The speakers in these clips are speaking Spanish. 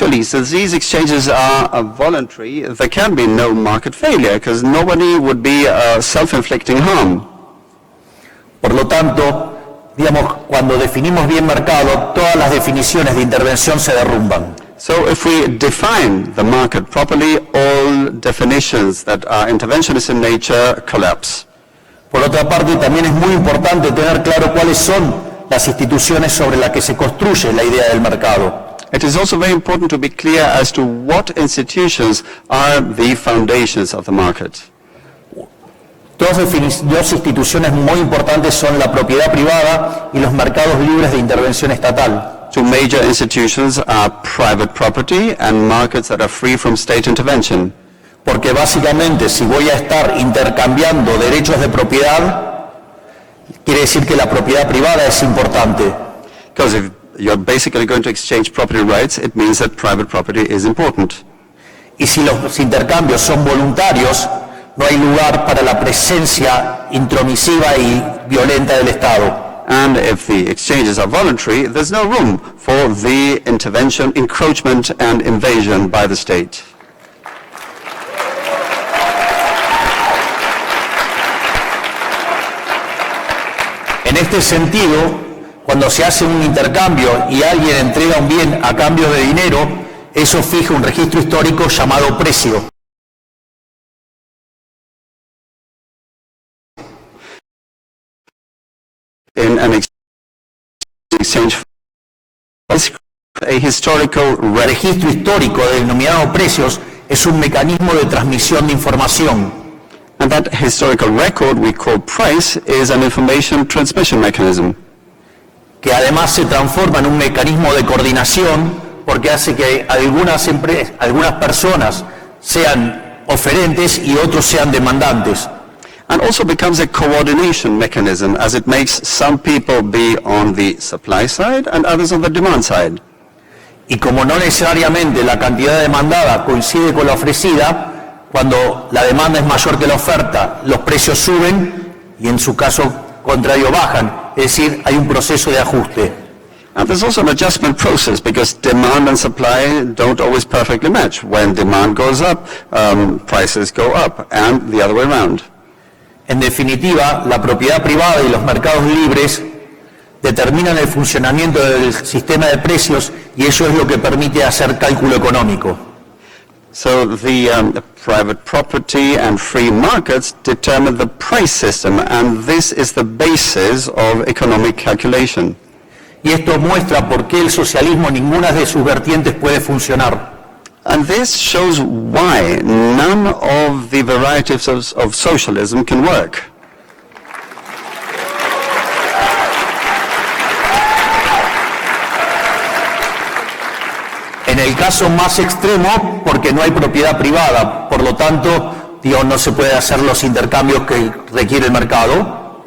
Actually, since these exchanges are voluntary, there can be no market failure because nobody would be self-inflicting harm. Por lo tanto, digamos, cuando definimos bien mercado, todas las definiciones de intervención se derrumban. So if we define the market properly, all definitions that are interventionist in nature collapse. Por otra parte, también es muy importante tener claro cuáles son las instituciones sobre las que se construye la idea del mercado. It is also very important to be clear as to what institutions are the foundations of the market. Dos instituciones muy importantes son la propiedad privada y los mercados libres de intervención estatal. Two major institutions are private property and markets that are free from state intervention. Porque básicamente si voy a estar intercambiando derechos de propiedad, quiere decir que la propiedad privada es importante. Because if you're basically going to exchange property rights, it means that private property is important. Y si los intercambios son voluntarios, no hay lugar para la presencia intromisiva y violenta del Estado. And if the exchanges are voluntary, there's no room for the intervention, encroachment and invasion by the state. En este sentido, cuando se hace un intercambio y alguien entrega un bien a cambio de dinero, eso fija un registro histórico llamado precio. In an exchange, a historical registro histórico denominado precios es un mecanismo de transmisión de información. And that historical record we call price is an information transmission mechanism. Que además se transforma en un mecanismo de coordinación porque hace que algunas personas sean oferentes y otros sean demandantes. And also becomes a coordination mechanism as it makes some people be on the supply side and others on the demand side. Y como no necesariamente la cantidad demandada coincide con la ofrecida, cuando la demanda es mayor que la oferta, los precios suben y en su caso contrario bajan, es decir, hay un proceso de ajuste. And there's also an adjustment process because demand and supply don't always perfectly match. When demand goes up, prices go up and the other way around. En definitiva, la propiedad privada y los mercados libres determinan el funcionamiento del sistema de precios y eso es lo que permite hacer cálculo económico. So the private property and free markets determine the price system, and this is the basis of economic calculation. Y esto muestra por qué el socialismo en ninguna de sus vertientes puede funcionar. And this shows why none of the varieties of socialism can work. En el caso más extremo, porque no hay propiedad privada, por lo tanto, no se puede hacer los intercambios que requiere el mercado.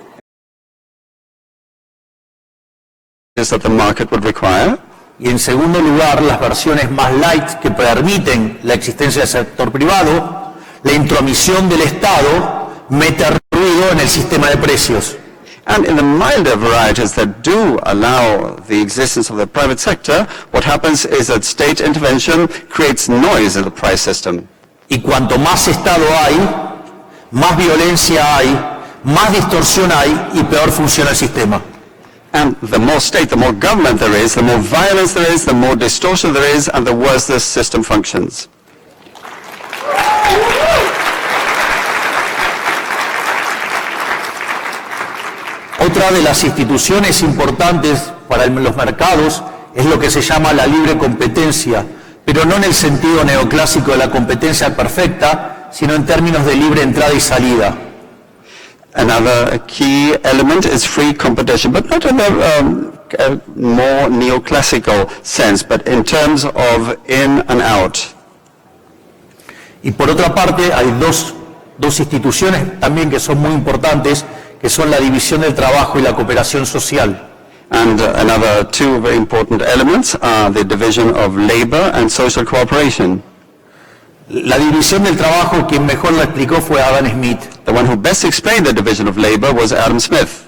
That the market would require. Y en segundo lugar, las versiones más light que permiten la existencia del sector privado, la intromisión del Estado mete ruido en el sistema de precios. And in the milder varieties that do allow the existence of the private sector, what happens is that state intervention creates noise in the price system. Y cuanto más Estado hay, más violencia hay, más distorsión hay y peor funciona el sistema. And the more state, the more government there is, the more violence there is, the more distortion there is, and the worse the system functions. Otra de las instituciones importantes para los mercados es lo que se llama la libre competencia, pero no en el sentido neoclásico de la competencia perfecta, sino en términos de libre entrada y salida. Another key element is free competition, but not in a more neoclassical sense, but in terms of in and out. Y por otra parte, hay dos instituciones también que son muy importantes, que son la división del trabajo y la cooperación social. And another two very important elements are the division of labor and social cooperation. La división del trabajo, quien mejor la explicó fue Adam Smith. The one who best explained the division of labor was Adam Smith.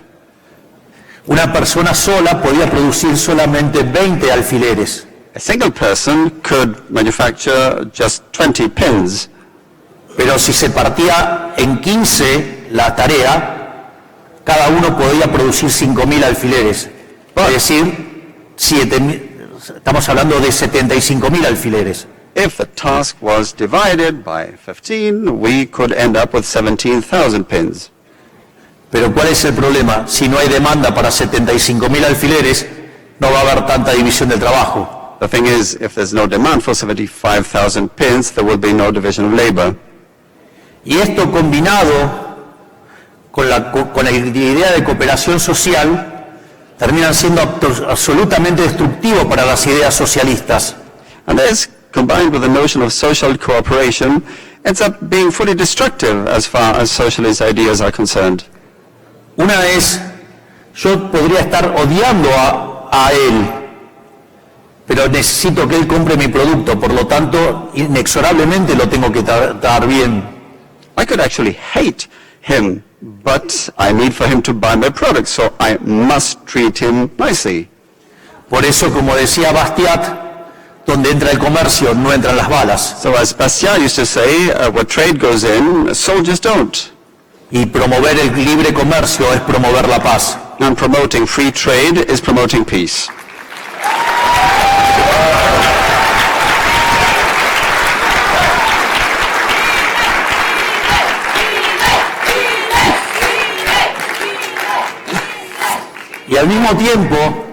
Una persona sola podía producir solamente 20 alfileres. A single person could manufacture just 20 pins. Pero si se partía en 15 la tarea, cada uno podía producir 5.000 alfileres. Es decir, estamos hablando de 75.000 alfileres. If the task was divided by 15, we could end up with 17,000 pins. Pero ¿cuál es el problema? Si no hay demanda para 75.000 alfileres, no va a haber tanta división del trabajo. The thing is, if there's no demand for 75,000 pins, there will be no division of labor. Y esto combinado con la idea de cooperación social, terminan siendo absolutamente destructivos para las ideas socialistas. And this, combined with the notion of social cooperation, ends up being fully destructive as far as socialist ideas are concerned. Una es, yo podría estar odiando a él, pero necesito que él compre mi producto, por lo tanto, inexorablemente lo tengo que tratar bien. I could actually hate him, but I need for him to buy my product, so I must treat him nicely. Por eso, como decía Bastiat, donde entra el comercio, no entran las balas. So as Bastiat used to say, where trade goes in, soldiers don't. Y promover el libre comercio es promover la paz. And promoting free trade is promoting peace. Y al mismo tiempo,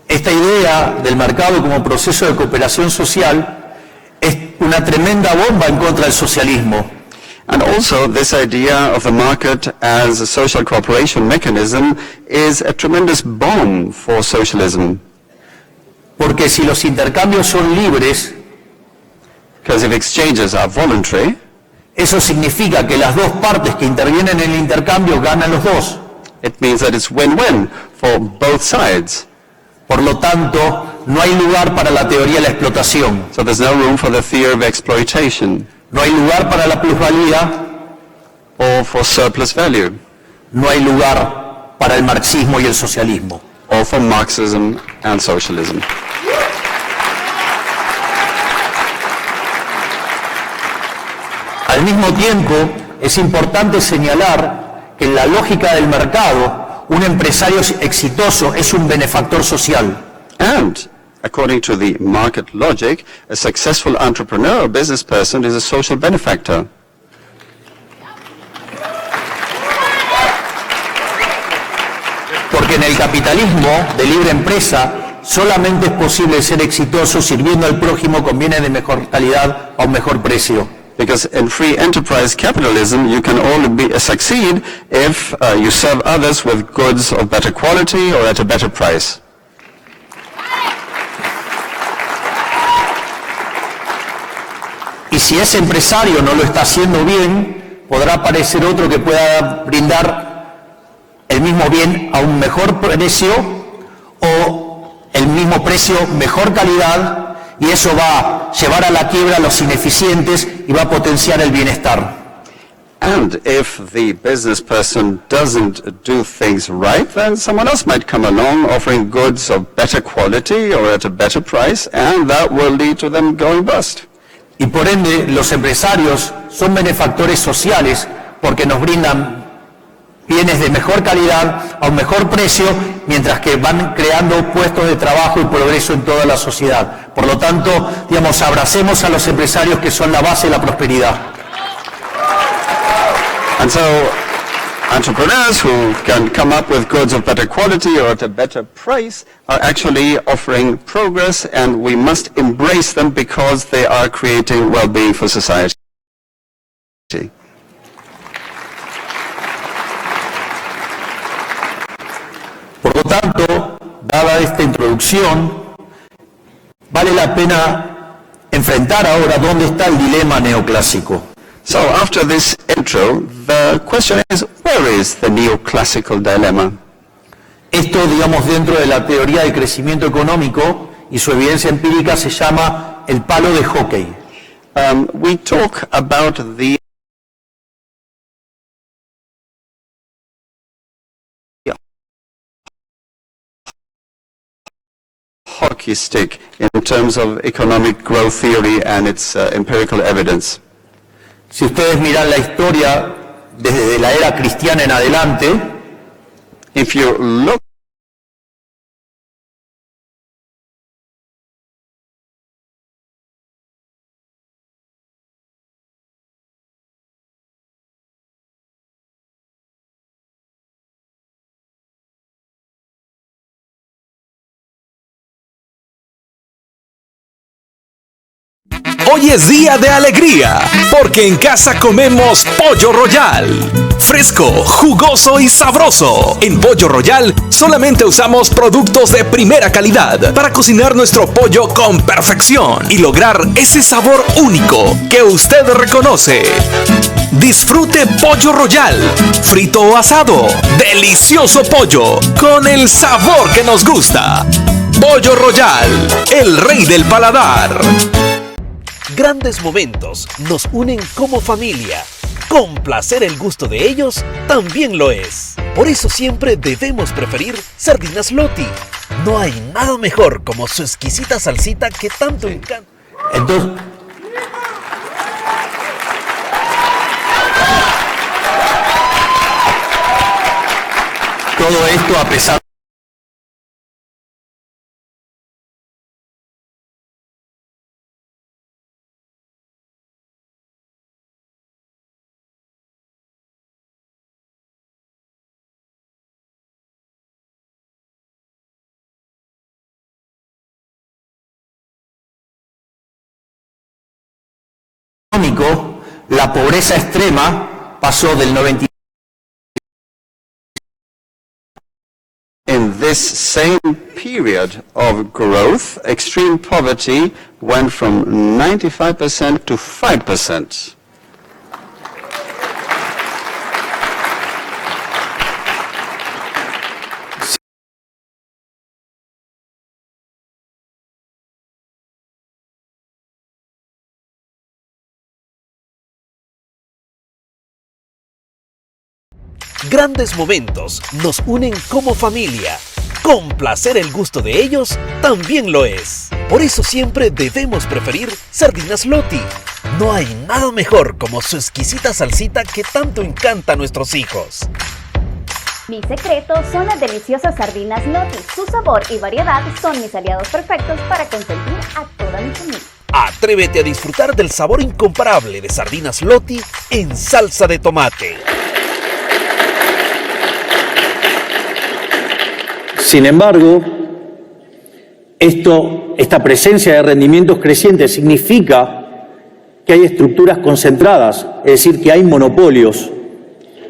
esta idea del mercado como proceso de cooperación social es una tremenda bomba en contra del socialismo. And also, this idea of the market as a social cooperation mechanism is a tremendous bomb for socialism. Porque si los intercambios son libres, Because if exchanges are voluntary, eso significa que las dos partes que intervienen en el intercambio ganan los dos. it means that it's win-win for both sides. Por lo tanto, no hay lugar para la teoría de la explotación, So there's no room for the theory of exploitation no hay lugar para la plusvalía, or for surplus value no hay lugar para el marxismo y el socialismo. or for Marxism and socialism. Al mismo tiempo, es importante señalar que en la lógica del mercado, un empresario exitoso es un benefactor social. And according to the market logic, a successful entrepreneur or business person is a social benefactor. Porque en el capitalismo de libre empresa solamente es posible ser exitoso sirviendo al prójimo con bienes de mejor calidad a un mejor precio. Because in free enterprise capitalism, you can only succeed if you serve others with goods of better quality or at a better price. Y si ese empresario no lo está haciendo bien, podrá aparecer otro que pueda brindar el mismo bien a un mejor precio o el mismo precio, mejor calidad, y eso va a llevar a la quiebra a los ineficientes y va a potenciar el bienestar. And if the business person doesn't do things right, then someone else might come along offering goods of better quality or at a better price, and that will lead to them going bust. Y por ende, los empresarios son benefactores sociales porque nos brindan bienes de mejor calidad a un mejor precio, mientras que van creando puestos de trabajo y progreso en toda la sociedad. Por lo tanto, digamos, abracemos a los empresarios que son la base de la prosperidad. And so, entrepreneurs who can come up with goods of better quality or at a better price are actually offering progress, and we must embrace them because they are creating well-being for society. Por lo tanto, dada esta introducción, vale la pena enfrentar ahora dónde está el dilema neoclásico. So after this intro, the question is, where is the neoclassical dilemma? Esto, digamos, dentro de la teoría del crecimiento económico y su evidencia empírica se llama el palo de hockey. We talk about the hockey stick in terms of economic growth theory and its empirical evidence. Si ustedes miran la historia desde la era cristiana en adelante, If you look Hoy es día de alegría, porque en casa comemos Pollo Royal. Fresco, jugoso y sabroso. En Pollo Royal solamente usamos productos de primera calidad para cocinar nuestro pollo con perfección y lograr ese sabor único que usted reconoce. Disfrute Pollo Royal, frito o asado. Delicioso pollo con el sabor que nos gusta. Pollo Royal, el rey del paladar. Grandes momentos nos unen como familia. Complacer el gusto de ellos también lo es. Por eso siempre debemos preferir Sardinas Lotti. No hay nada mejor como su exquisita salsita que tanto encanta. entonces, todo esto a pesar económico, la pobreza extrema pasó del 90. in this same period of growth, extreme poverty went from 95% to 5%. Grandes momentos nos unen como familia. Complacer el gusto de ellos también lo es. Por eso siempre debemos preferir Sardinas Lotti. No hay nada mejor como su exquisita salsita que tanto encanta a nuestros hijos. Mi secreto son las deliciosas sardinas Lotti. Su sabor y variedad son mis aliados perfectos para consentir a toda mi familia. Atrévete a disfrutar del sabor incomparable de Sardinas Lotti en salsa de tomate. Sin embargo, esta presencia de rendimientos crecientes significa que hay estructuras concentradas, es decir, que hay monopolios.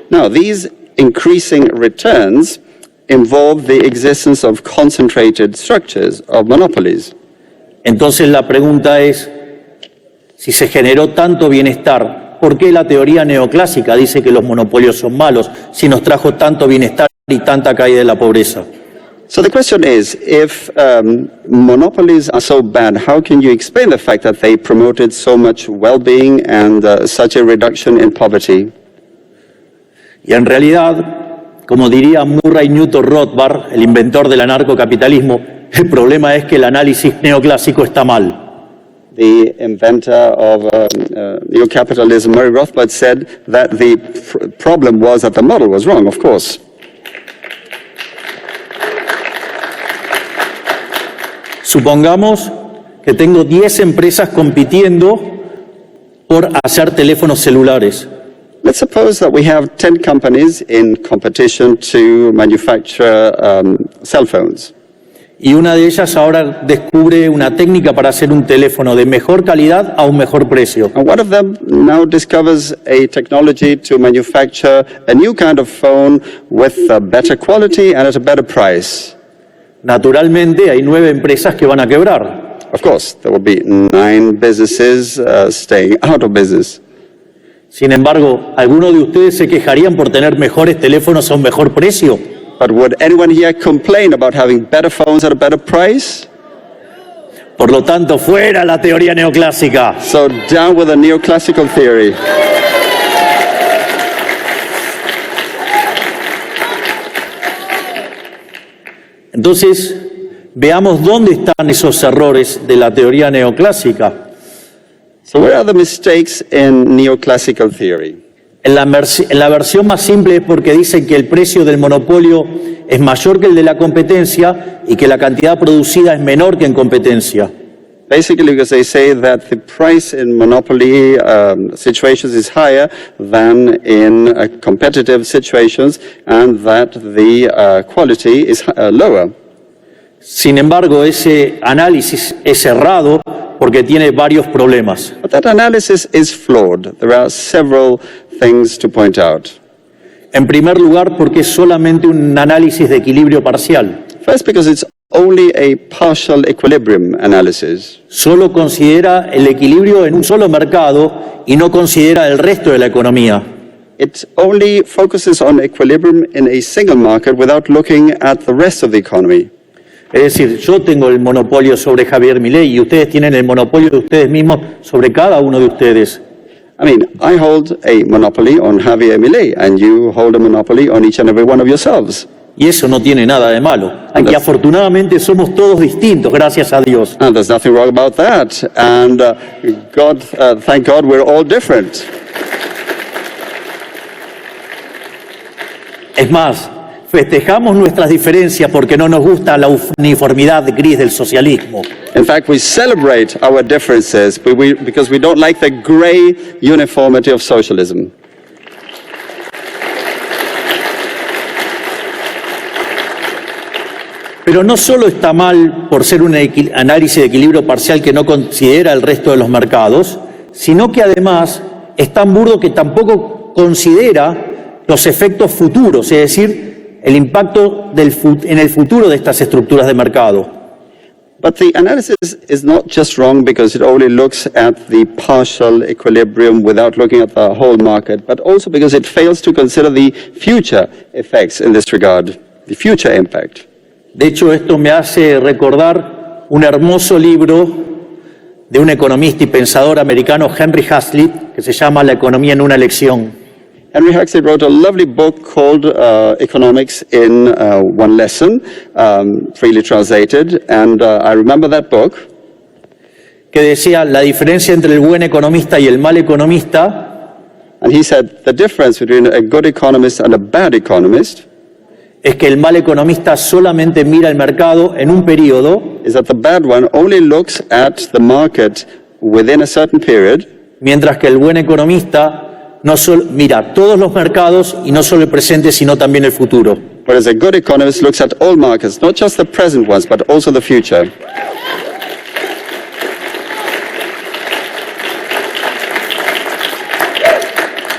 Now, these increasing returns involve the existence of concentrated structures, of monopolies. Entonces la pregunta es, si se generó tanto bienestar, ¿por qué la teoría neoclásica dice que los monopolios son malos si nos trajo tanto bienestar y tanta caída de la pobreza? So the question is, if monopolies are so bad, how can you explain the fact that they promoted so much well-being and such a reduction in poverty? Y en realidad, como diría Murray Newton Rothbard, el inventor del anarcocapitalismo, el problema es que el análisis neoclásico está mal. The inventor of neocapitalism, Murray Rothbard, said that the problem was that the model was wrong, of course. Supongamos que tengo 10 empresas compitiendo por hacer teléfonos celulares. Let's suppose that we have 10 companies in competition to manufacture cell phones. Y una de ellas ahora descubre una técnica para hacer un teléfono de mejor calidad a un mejor precio. And one of them now discovers a technology to manufacture a new kind of phone with a better quality and at a better price. Naturalmente hay 9 empresas que van a quebrar. Of course, there will be 9 businesses staying out of business. Sin embargo, ¿alguno de ustedes se quejarían por tener mejores teléfonos a un mejor precio? But would anyone here complain about having better phones at a better price? Por lo tanto, fuera la teoría neoclásica. So down with the neoclassical theory. Entonces, Veamos dónde están esos errores de la teoría neoclásica. So where are the mistakes in neoclassical theory? En la versión más simple es porque dicen que el precio del monopolio es mayor que el de la competencia y que la cantidad producida es menor que en competencia. Basically, because they say that the price in monopoly situations is higher than in competitive situations, and that the quality is lower. Sin embargo, ese análisis es errado porque tiene varios problemas. But that analysis is flawed. There are several things to point out. En primer lugar, porque es solamente un análisis de equilibrio parcial. First, because it's only a partial equilibrium analysis. Solo considera el equilibrio en un solo mercado y no considera el resto de la economía. It only focuses on equilibrium in a single market without looking at the rest of the economy. Es decir, yo tengo el monopolio sobre Javier Milei y ustedes tienen el monopolio de ustedes mismos sobre cada uno de ustedes. I mean, I hold a monopoly on Javier Milei, and you hold a monopoly on each and every one of yourselves. Y eso no tiene nada de malo. Aquí afortunadamente somos todos distintos, gracias a Dios. And there's nothing wrong about that. And thank God we're all different. Es más, festejamos nuestras diferencias porque no nos gusta la uniformidad gris del socialismo. In fact, we celebrate our differences because we don't like the gray uniformity of socialism. Pero no solo está mal por ser un análisis de equilibrio parcial que no considera el resto de los mercados, sino que además es tan burdo que tampoco considera los efectos futuros, es decir, el impacto en el futuro de estas estructuras de mercado. But the analysis is not just wrong because it only looks at the partial equilibrium without looking at the whole market, but also because it fails to consider the future effects in this regard, the future impact. De hecho, esto me hace recordar un hermoso libro de un economista y pensador americano, Henry Hazlitt, que se llama La economía en una lección. Henry Hazlitt wrote a lovely book called Economics in One Lesson, freely translated, and I remember that book. Que decía la diferencia entre el buen economista y el mal economista. And he said the difference between a good economist and a bad economist es que el mal economista solamente mira el mercado en un periodo, is that the bad one only looks at the market within a certain period, mientras que el buen economista no solo mira todos los mercados y no solo el presente, sino también el futuro. whereas a good economist looks at all markets, not just the present ones, but also the future.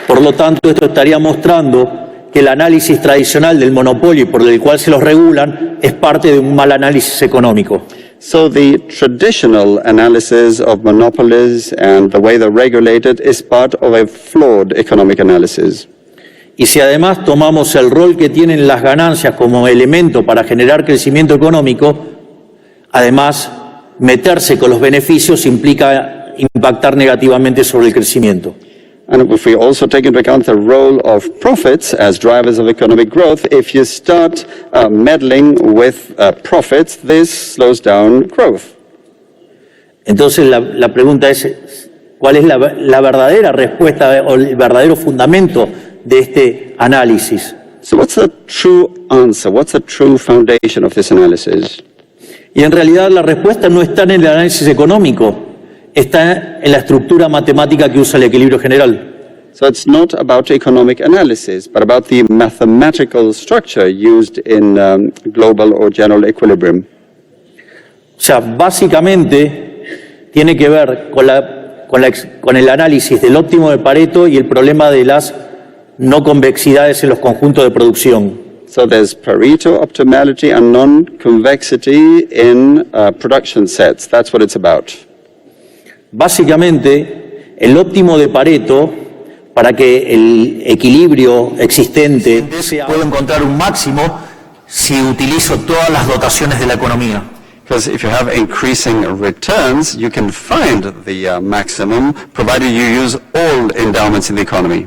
Por lo tanto, esto estaría mostrando que el análisis tradicional del monopolio y por el cual se los regulan es parte de un mal análisis económico. So the traditional analysis of monopolies and the way they're regulated is part of a flawed economic analysis. Y si además tomamos el rol que tienen las ganancias como elemento para generar crecimiento económico, además meterse con los beneficios implica impactar negativamente sobre el crecimiento. And if we also take into account the role of profits as drivers of economic growth, if you start meddling with profits, this slows down growth. Entonces la pregunta es, ¿cuál es la verdadera respuesta o el verdadero fundamento de este análisis? So what's the true answer? What's the true foundation of this analysis? Y en realidad la respuesta no está en el análisis económico, está en la estructura matemática que usa el equilibrio general. So it's not about economic analysis, but about the mathematical structure used in global or general equilibrium. O sea, básicamente tiene que ver con el análisis del óptimo de Pareto y el problema de las no convexidades en los conjuntos de producción. So there's Pareto optimality and non-convexity in production sets. That's what it's about. Básicamente, el óptimo de Pareto, para que el equilibrio existente puedo encontrar un máximo si utilizo todas las dotaciones de la economía. Because if you have increasing returns, you can find the maximum, provided you use all endowments in the economy.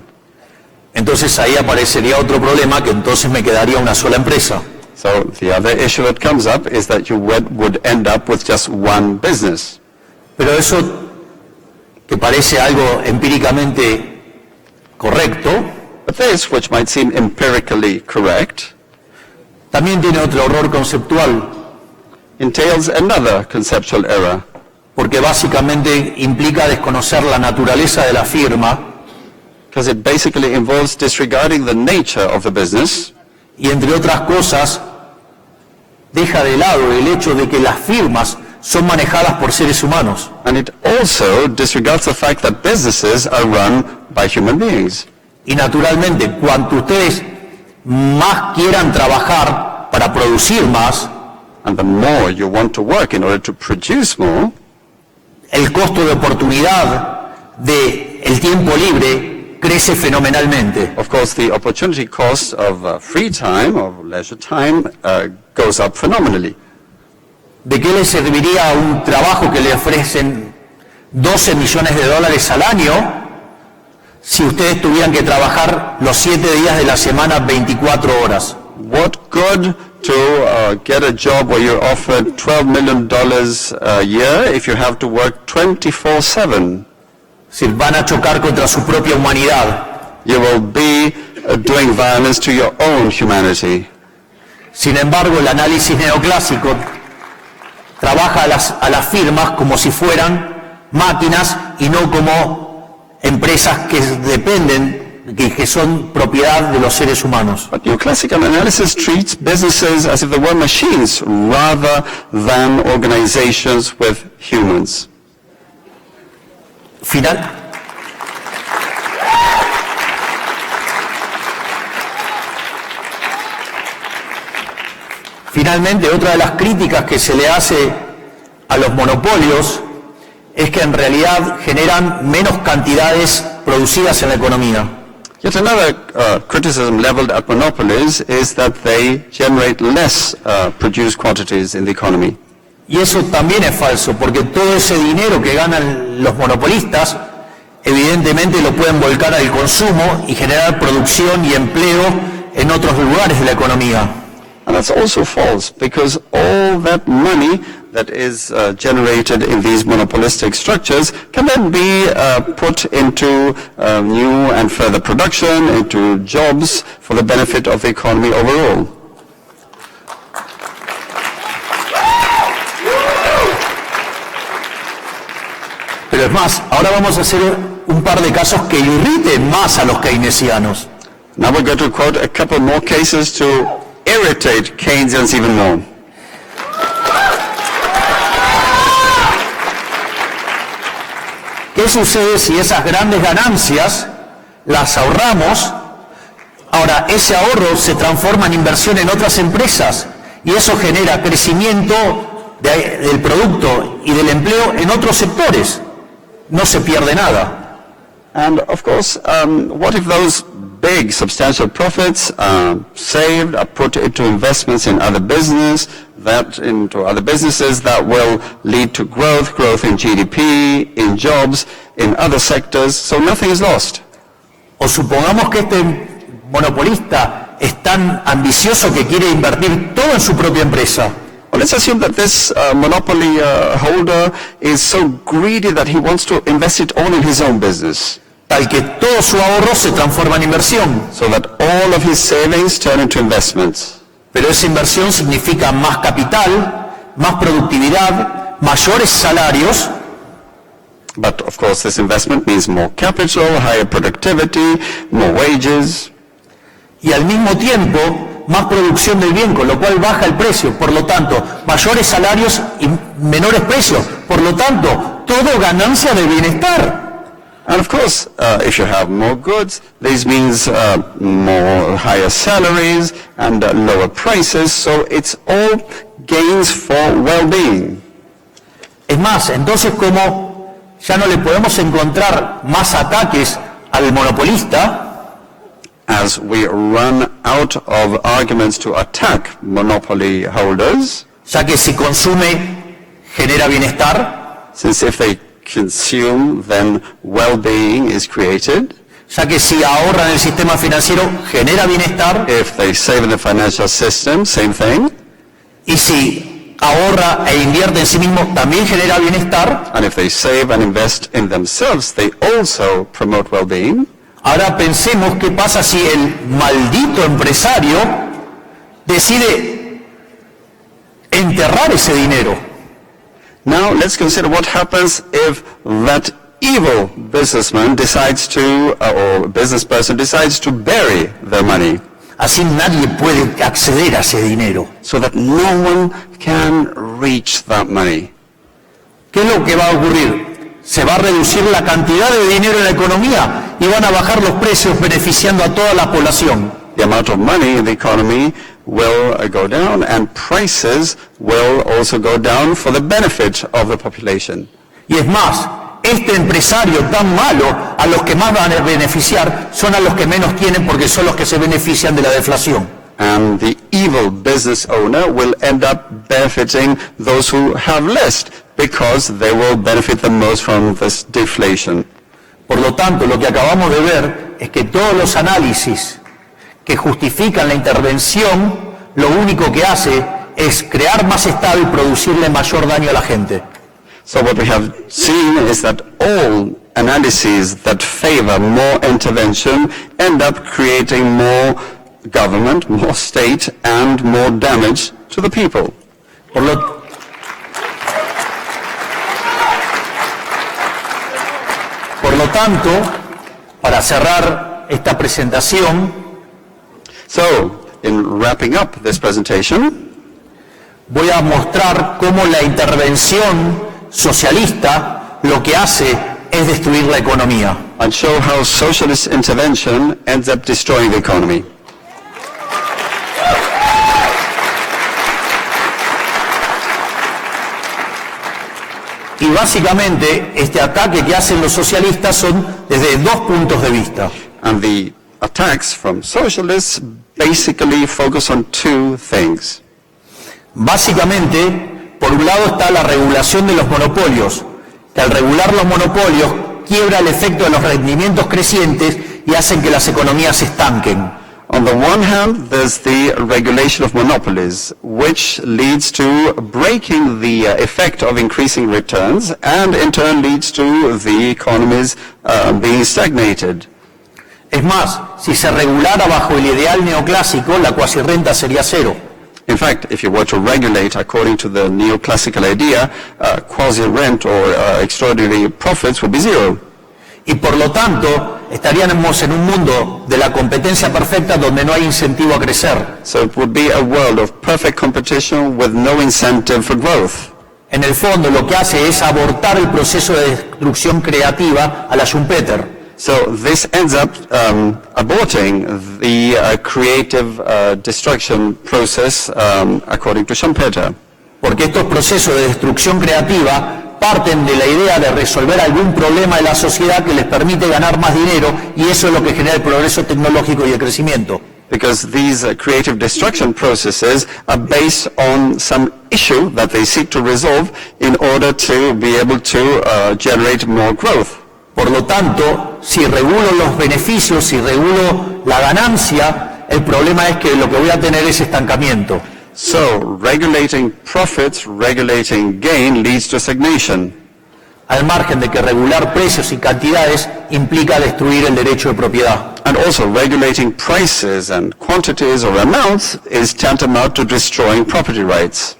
Entonces ahí aparecería otro problema, que entonces me quedaría una sola empresa. So the other issue that comes up is that you would end up with just one business. Pero eso, que parece algo empíricamente correcto, But this, which might seem empirically correct, también tiene otro error conceptual, entails another conceptual error, porque básicamente implica desconocer la naturaleza de la firma because it basically involves disregarding the nature of the business, y, entre otras cosas, deja de lado el hecho de que las firmas son manejadas por seres humanos. and it also disregards the fact that businesses are run by human beings. Y naturalmente, cuanto ustedes más quieran trabajar para producir más, And the more you want to work in order to produce more, el costo de oportunidad de el tiempo libre crece fenomenalmente. of course the opportunity cost of free time, of leisure time, goes up phenomenally. ¿De qué le serviría un trabajo que le ofrecen 12 millones de dólares al año si ustedes tuvieran que trabajar los 7 días de la semana 24 horas? What good to get a job where you're offered $12 million a year if you have to work 24/7? Si van a chocar contra su propia humanidad. You will be doing violence to your own humanity. Sin embargo, el análisis neoclásico trabaja a las firmas como si fueran máquinas y no como empresas que dependen, que son propiedad de los seres humanos. But neoclassical analysis treats businesses as if they were machines rather than organizations with humans. Finalmente, otra de las críticas que se le hace a los monopolios es que en realidad generan menos cantidades producidas en la economía. Yet another criticism leveled at monopolies is that they generate less produced quantities in the economy. Y eso también es falso, porque todo ese dinero que ganan los monopolistas, evidentemente lo pueden volcar al consumo y generar producción y empleo en otros lugares de la economía. And that's also false, because all that money that is generated in these monopolistic structures can then be put into new and further production, into jobs for the benefit of the economy overall. Pero es más, ahora vamos a hacer un par de casos que irriten más a los keynesianos. Now we're going to quote a couple more cases to irritate Keynesians even more. ¿Qué sucede si esas grandes ganancias las ahorramos? Ahora, ese ahorro se transforma en inversión en otras empresas y eso genera crecimiento del producto y del empleo en otros sectores. No se pierde nada. And of course, what if those big substantial profits are saved, are put into investments in other businesses that will lead to growth in GDP, in jobs, in other sectors, so nothing is lost. O supongamos que este monopolista es tan ambicioso que quiere invertir todo en su propia empresa. Well, let's assume that this monopoly holder is so greedy that he wants to invest it all in his own business, Tal que todo su ahorro se transforma en inversión. so that all of his savings turn into investments. Pero esa inversión significa más capital, más productividad, mayores salarios, But of course, this investment means more capital, higher productivity, more wages, y al mismo tiempo más producción del bien, con lo cual baja el precio. Por lo tanto, mayores salarios y menores precios. Por lo tanto, todo ganancia de bienestar. and of course, if you have more goods, this means more higher salaries and lower prices, so it's all gains for well-being. Es más, entonces como ya no le podemos encontrar más ataques al monopolista, As we run out of arguments to attack monopoly holders, ya que si consume genera bienestar, since if they consume, then well-being is created, ya que si ahorra en el sistema financiero genera bienestar, If they save in the financial system, same thing. y si ahorra e invierte en sí mismo también genera bienestar. And if they save and invest in themselves, they also promote well-being. Ahora pensemos qué pasa si el maldito empresario decide enterrar ese dinero. Now let's consider what happens if that evil businessman decides to, or business person decides to bury their money, Así nadie puede acceder a ese dinero. so that no one can reach that money. ¿Qué es lo que va a ocurrir? Se va a reducir la cantidad de dinero en la economía y van a bajar los precios beneficiando a toda la población. The amount of money in the economy will go down, and prices will also go down for the benefit of the population. Y es más, este empresario tan malo, a los que más van a beneficiar son a los que menos tienen, porque son los que se benefician de la deflación. And the evil business owner will end up benefiting those who have less, because they will benefit the most from this deflation. Por lo tanto, lo que acabamos de ver es que todos los análisis que justifican la intervención, lo único que hace es crear más estado y producirle mayor daño a la gente. So what we have seen is that all analyses that favor more intervention end up creating more government, more state, and more damage to the people. Por lo tanto, para cerrar esta presentación, So, in wrapping up this presentation, voy a mostrar cómo la intervención socialista lo que hace es destruir la economía. I'll show how socialist intervention ends up destroying the economy. Y básicamente este ataque que hacen los socialistas son desde dos puntos de vista. And the attacks from socialists basically focus on two things. Básicamente, por un lado está la regulación de los monopolios, que al regular los monopolios quiebra el efecto de los rendimientos crecientes y hacen que las economías se estanquen. On the one hand, there's the regulation of monopolies, which leads to breaking the effect of increasing returns, and in turn leads to the economies being stagnated. Es más, si se regulara bajo el ideal neoclásico, la cuasirrenta sería cero. In fact, if you were to regulate according to the neoclassical idea, quasi-rent or extraordinary profits would be zero. Y por lo tanto, estaríamos en un mundo de la competencia perfecta donde no hay incentivo a crecer. So it would be a world of perfect competition with no incentive for growth. En el fondo, lo que hace es abortar el proceso de destrucción creativa a la Schumpeter. So this ends up aborting the creative destruction process according to Schumpeter. Porque estos procesos de destrucción creativa parten de la idea de resolver algún problema de la sociedad que les permite ganar más dinero, y eso es lo que genera el progreso tecnológico y el crecimiento. Because these creative destruction processes are based on some issue that they seek to resolve in order to be able to generate more growth. Por lo tanto, si regulo los beneficios, si regulo la ganancia, el problema es que lo que voy a tener es estancamiento. So regulating profits, regulating gain leads to stagnation. Al margen de que regular precios y cantidades implica destruir el derecho de propiedad. And also regulating prices and quantities or amounts is tantamount to destroying property rights.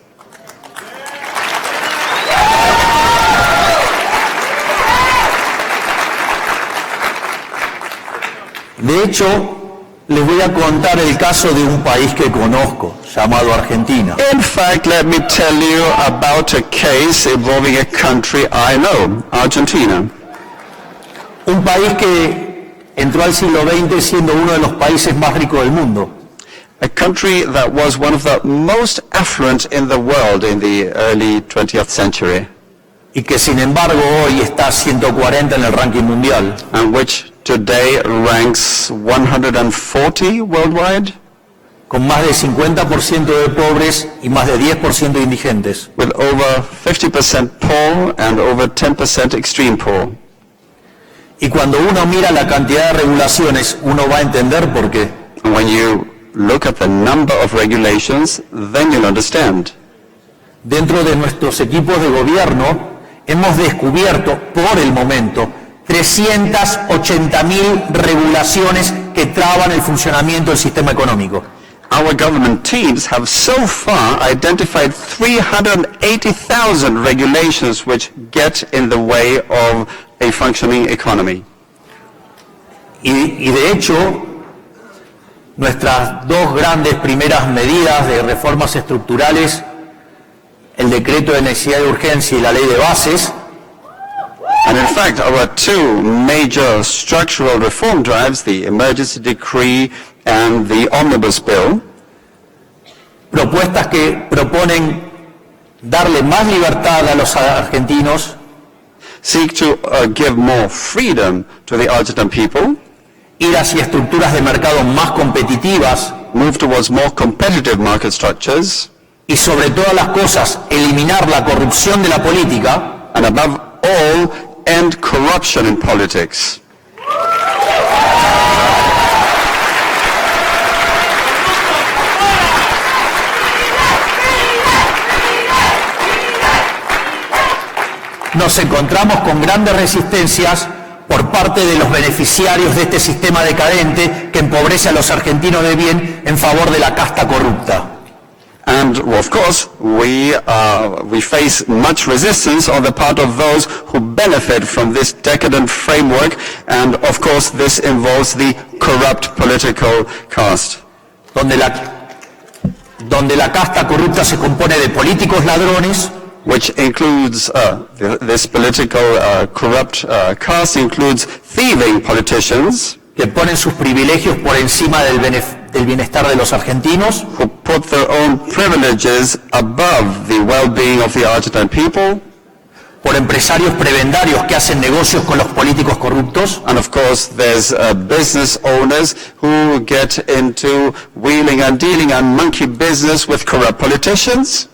De hecho, les voy a contar el caso de un país que conozco, llamado Argentina. In fact, let me tell you about a case involving a country I know, Argentina. Un país que entró al siglo XX siendo uno de los países más ricos del mundo. A country that was one of the most affluent in the world in the early 20th century, Y que sin embargo hoy está 140 en el ranking mundial. and which today ranks 140 worldwide, Con más de 50% de pobres y más de 10% de indigentes. with over 50% poor and over 10% extreme poor. Y cuando uno mira la cantidad de regulaciones, uno va a entender por qué. And when you look at the number of regulations, then you'll understand. Dentro de nuestros equipos de gobierno hemos descubierto por el momento 380.000 regulaciones que traban el funcionamiento del sistema económico. Our government teams have so far identified 380,000 regulations which get in the way of a functioning economy. Y de hecho, nuestras dos grandes primeras medidas de reformas estructurales, el decreto de necesidad de urgencia y la ley de bases, And in fact, our two major structural reform drives, the emergency decree and the omnibus bill, propuestas que proponen darle más libertad a los argentinos, seek to give more freedom to the Argentine people, ir hacia estructuras de mercado más competitivas move towards more competitive market structures, y sobre todas las cosas eliminar la corrupción de la política, and above all, end corruption in politics. nos encontramos con grandes resistencias por parte de los beneficiarios de este sistema decadente que empobrece a los argentinos de bien en favor de la casta corrupta. And of course, we face much resistance on the part of those who benefit from this decadent framework, and of course this involves the corrupt political caste. Donde la casta corrupta se compone de políticos ladrones, Which includes, this political corrupt caste includes thieving politicians que ponen sus privilegios por encima del bienestar de los argentinos, who put their own privileges above the well-being of the Argentine people, por empresarios prebendarios que hacen negocios con los políticos corruptos, and of course there's business owners who get into wheeling and dealing and monkey business with corrupt politicians,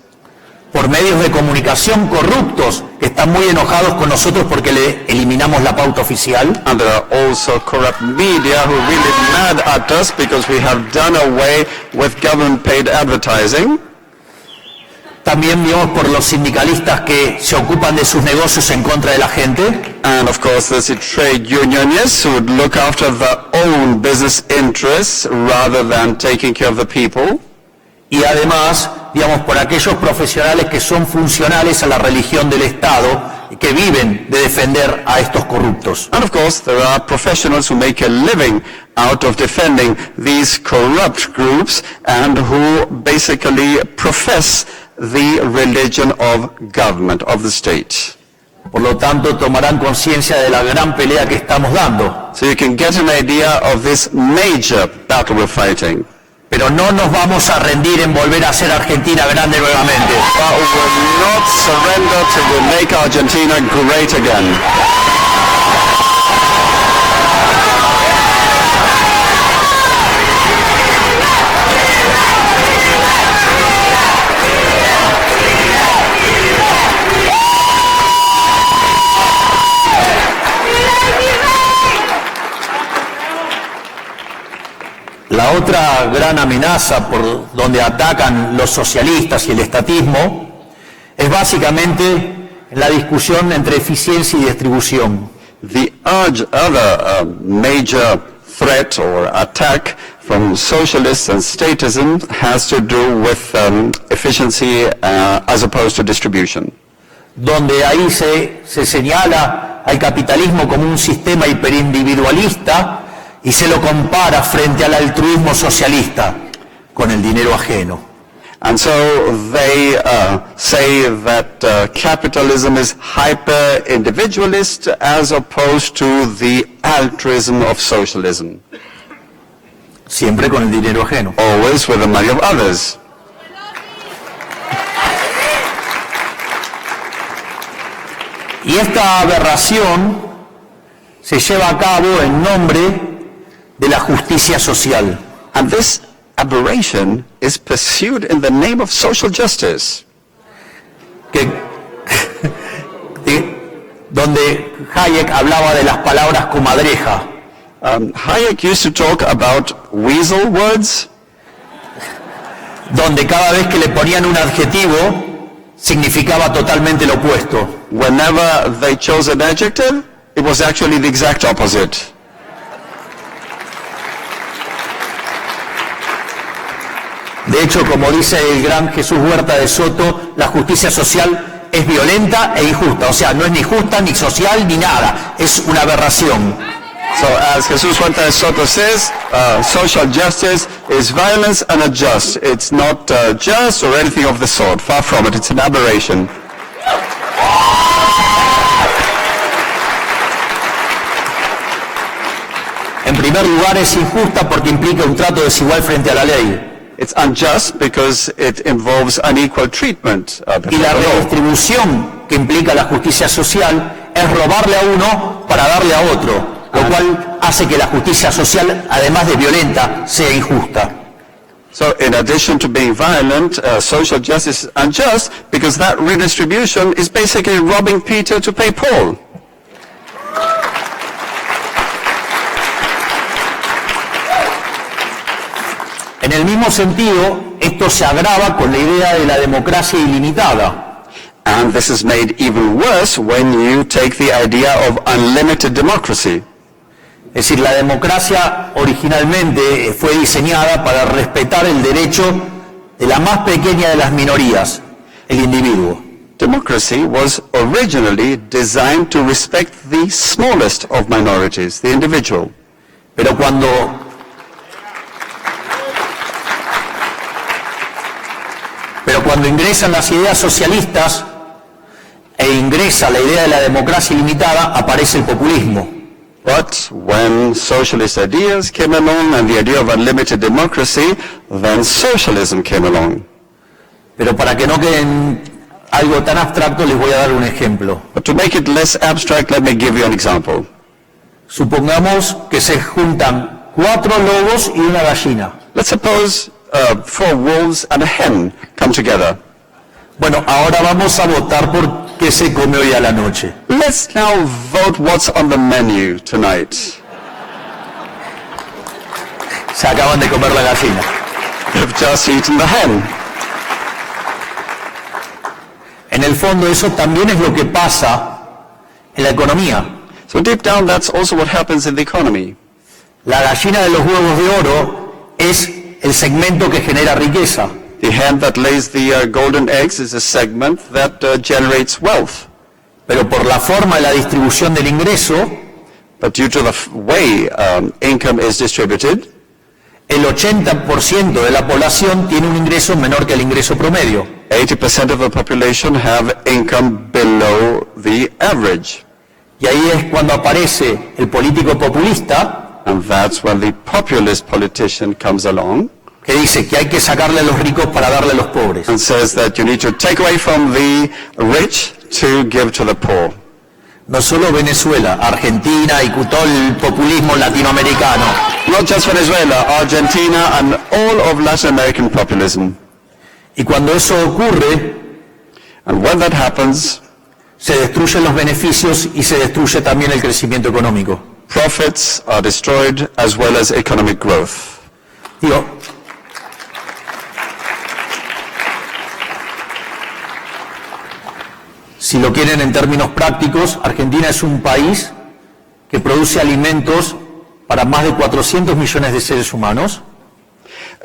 por medios de comunicación corruptos que están muy enojados con nosotros porque le eliminamos la pauta oficial, and there are also corrupt media who are really mad at us because we have done away with government-paid advertising. también vimos por los sindicalistas que se ocupan de sus negocios en contra de la gente, And of course there's the trade unionists who would look after their own business interests rather than taking care of the people. y además, digamos, por aquellos profesionales que son funcionales a la religión del Estado y que viven de defender a estos corruptos. And of course there are professionals who make a living out of defending these corrupt groups and who basically profess the religion of government, of the state. Por lo tanto, tomarán conciencia de la gran pelea que estamos dando. So you can get an idea of this major battle we're fighting. Pero no nos vamos a rendir en volver a hacer Argentina grande nuevamente. But we will not surrender till we make Argentina great again. La otra gran amenaza por donde atacan los socialistas y el estatismo es básicamente la discusión entre eficiencia y distribución. The other major threat or attack from socialists and statism has to do with efficiency as opposed to distribution. Donde ahí se señala al capitalismo como un sistema hiperindividualista y se lo compara frente al altruismo socialista con el dinero ajeno. And so they say that capitalism is hyper-individualist as opposed to the altruism of socialism, Siempre con el dinero ajeno. always with the money of others. Y esta aberración se lleva a cabo en nombre de la justicia social. And this aberration is pursued in the name of social justice. Que donde Hayek hablaba de las palabras comadreja. Hayek used to talk about weasel words, donde cada vez que le ponían un adjetivo significaba totalmente lo opuesto. whenever they chose an adjective, it was actually the exact opposite. De hecho, como dice el gran Jesús Huerta de Soto, la justicia social es violenta e injusta. O sea, no es ni justa, ni social, ni nada. Es una aberración. So as Jesus Huerta de Soto says, social justice is violence and unjust. It's not just or anything of the sort. Far from it. It's an aberration. En primer lugar, es injusta porque implica un trato desigual frente a la ley. It's unjust because it involves unequal treatment Y before la the law. redistribución que implica la justicia social es robarle a uno para darle a otro, lo cual hace que la justicia social, además de violenta, sea injusta. So in addition to being violent, social justice is unjust because that redistribution is basically robbing Peter to pay Paul. En el mismo sentido, esto se agrava con la idea de la democracia ilimitada. And this is made even worse when you take the idea of unlimited democracy. Es decir, la democracia originalmente fue diseñada para respetar el derecho de la más pequeña de las minorías, el individuo. Democracy was originally designed to respect the smallest of minorities, the individual. Pero cuando ingresan las ideas socialistas e ingresa la idea de la democracia ilimitada, aparece el populismo. But when socialist ideas came along and the idea of unlimited democracy, then socialism came along. Pero para que no quede en algo tan abstracto, les voy a dar un ejemplo. But to make it less abstract, let me give you an example. Supongamos que se juntan 4 lobos y una gallina. Let's suppose 4 wolves and a hen come together. Bueno, ahora vamos a votar por qué se come hoy a la noche. Let's now vote what's on the menu tonight. Se acaban de comer la gallina. You've just eaten the hen. En el fondo, eso también es lo que pasa en la economía. So deep down, that's also what happens in the economy. La gallina de los huevos de oro es el segmento que genera riqueza. The hen that lays the golden eggs is a segment that generates wealth. Pero por la forma de la distribución del ingreso, But due to the way income is distributed, el 80% de la población tiene un ingreso menor que el ingreso promedio. 80% of the population have income below the average. Y ahí es cuando aparece el político populista, And that's when the populist politician comes along que dice que hay que sacarle a los ricos para darle a los pobres. and says that you need to take away from the rich to give to the poor. No solo Venezuela, Argentina y todo el populismo latinoamericano. Not just Venezuela, Argentina, and all of Latin American populism. Y cuando eso ocurre, And when that happens, se destruyen los beneficios y se destruye también el crecimiento económico. profits are destroyed as well as economic growth. Digo, si lo quieren en términos prácticos, Argentina es un país que produce alimentos para más de 400 millones de seres humanos.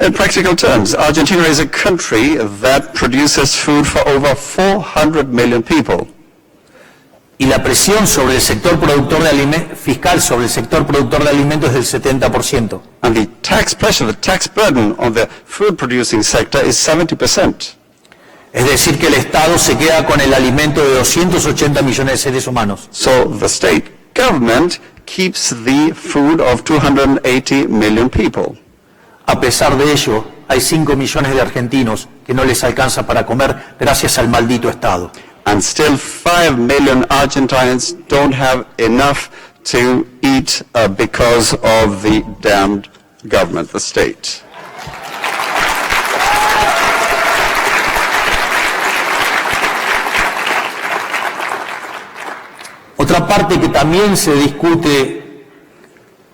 In practical terms, Argentina is a country that produces food for over 400 million people. Y la presión sobre el sector productor de alimentos, fiscal sobre el sector productor de alimentos es del 70%. And the tax pressure, the tax burden on the food producing sector is 70%. Es decir, que el Estado se queda con el alimento de 280 millones de seres humanos. So the state government keeps the food of 280 million people. A pesar de ello, hay 5 millones de argentinos que no les alcanza para comer gracias al maldito Estado. And still 5 million Argentines don't have enough to eat because of the damned government, the state. parte que también se discute,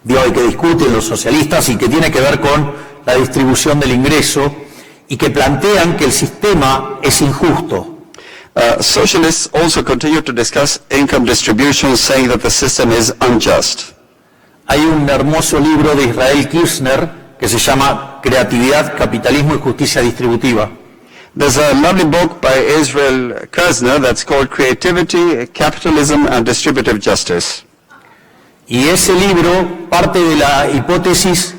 y que discuten los socialistas y que tiene que ver con la distribución del ingreso y que plantean que el sistema es injusto. Socialists also continue to discuss income distribution, saying that the system is unjust. Hay un hermoso libro de Israel Kirzner que se llama Creatividad, Capitalismo y Justicia Distributiva. There's a lovely book by Israel Kirzner that's called Creativity, Capitalism and Distributive Justice. Y ese libro parte de la hipótesis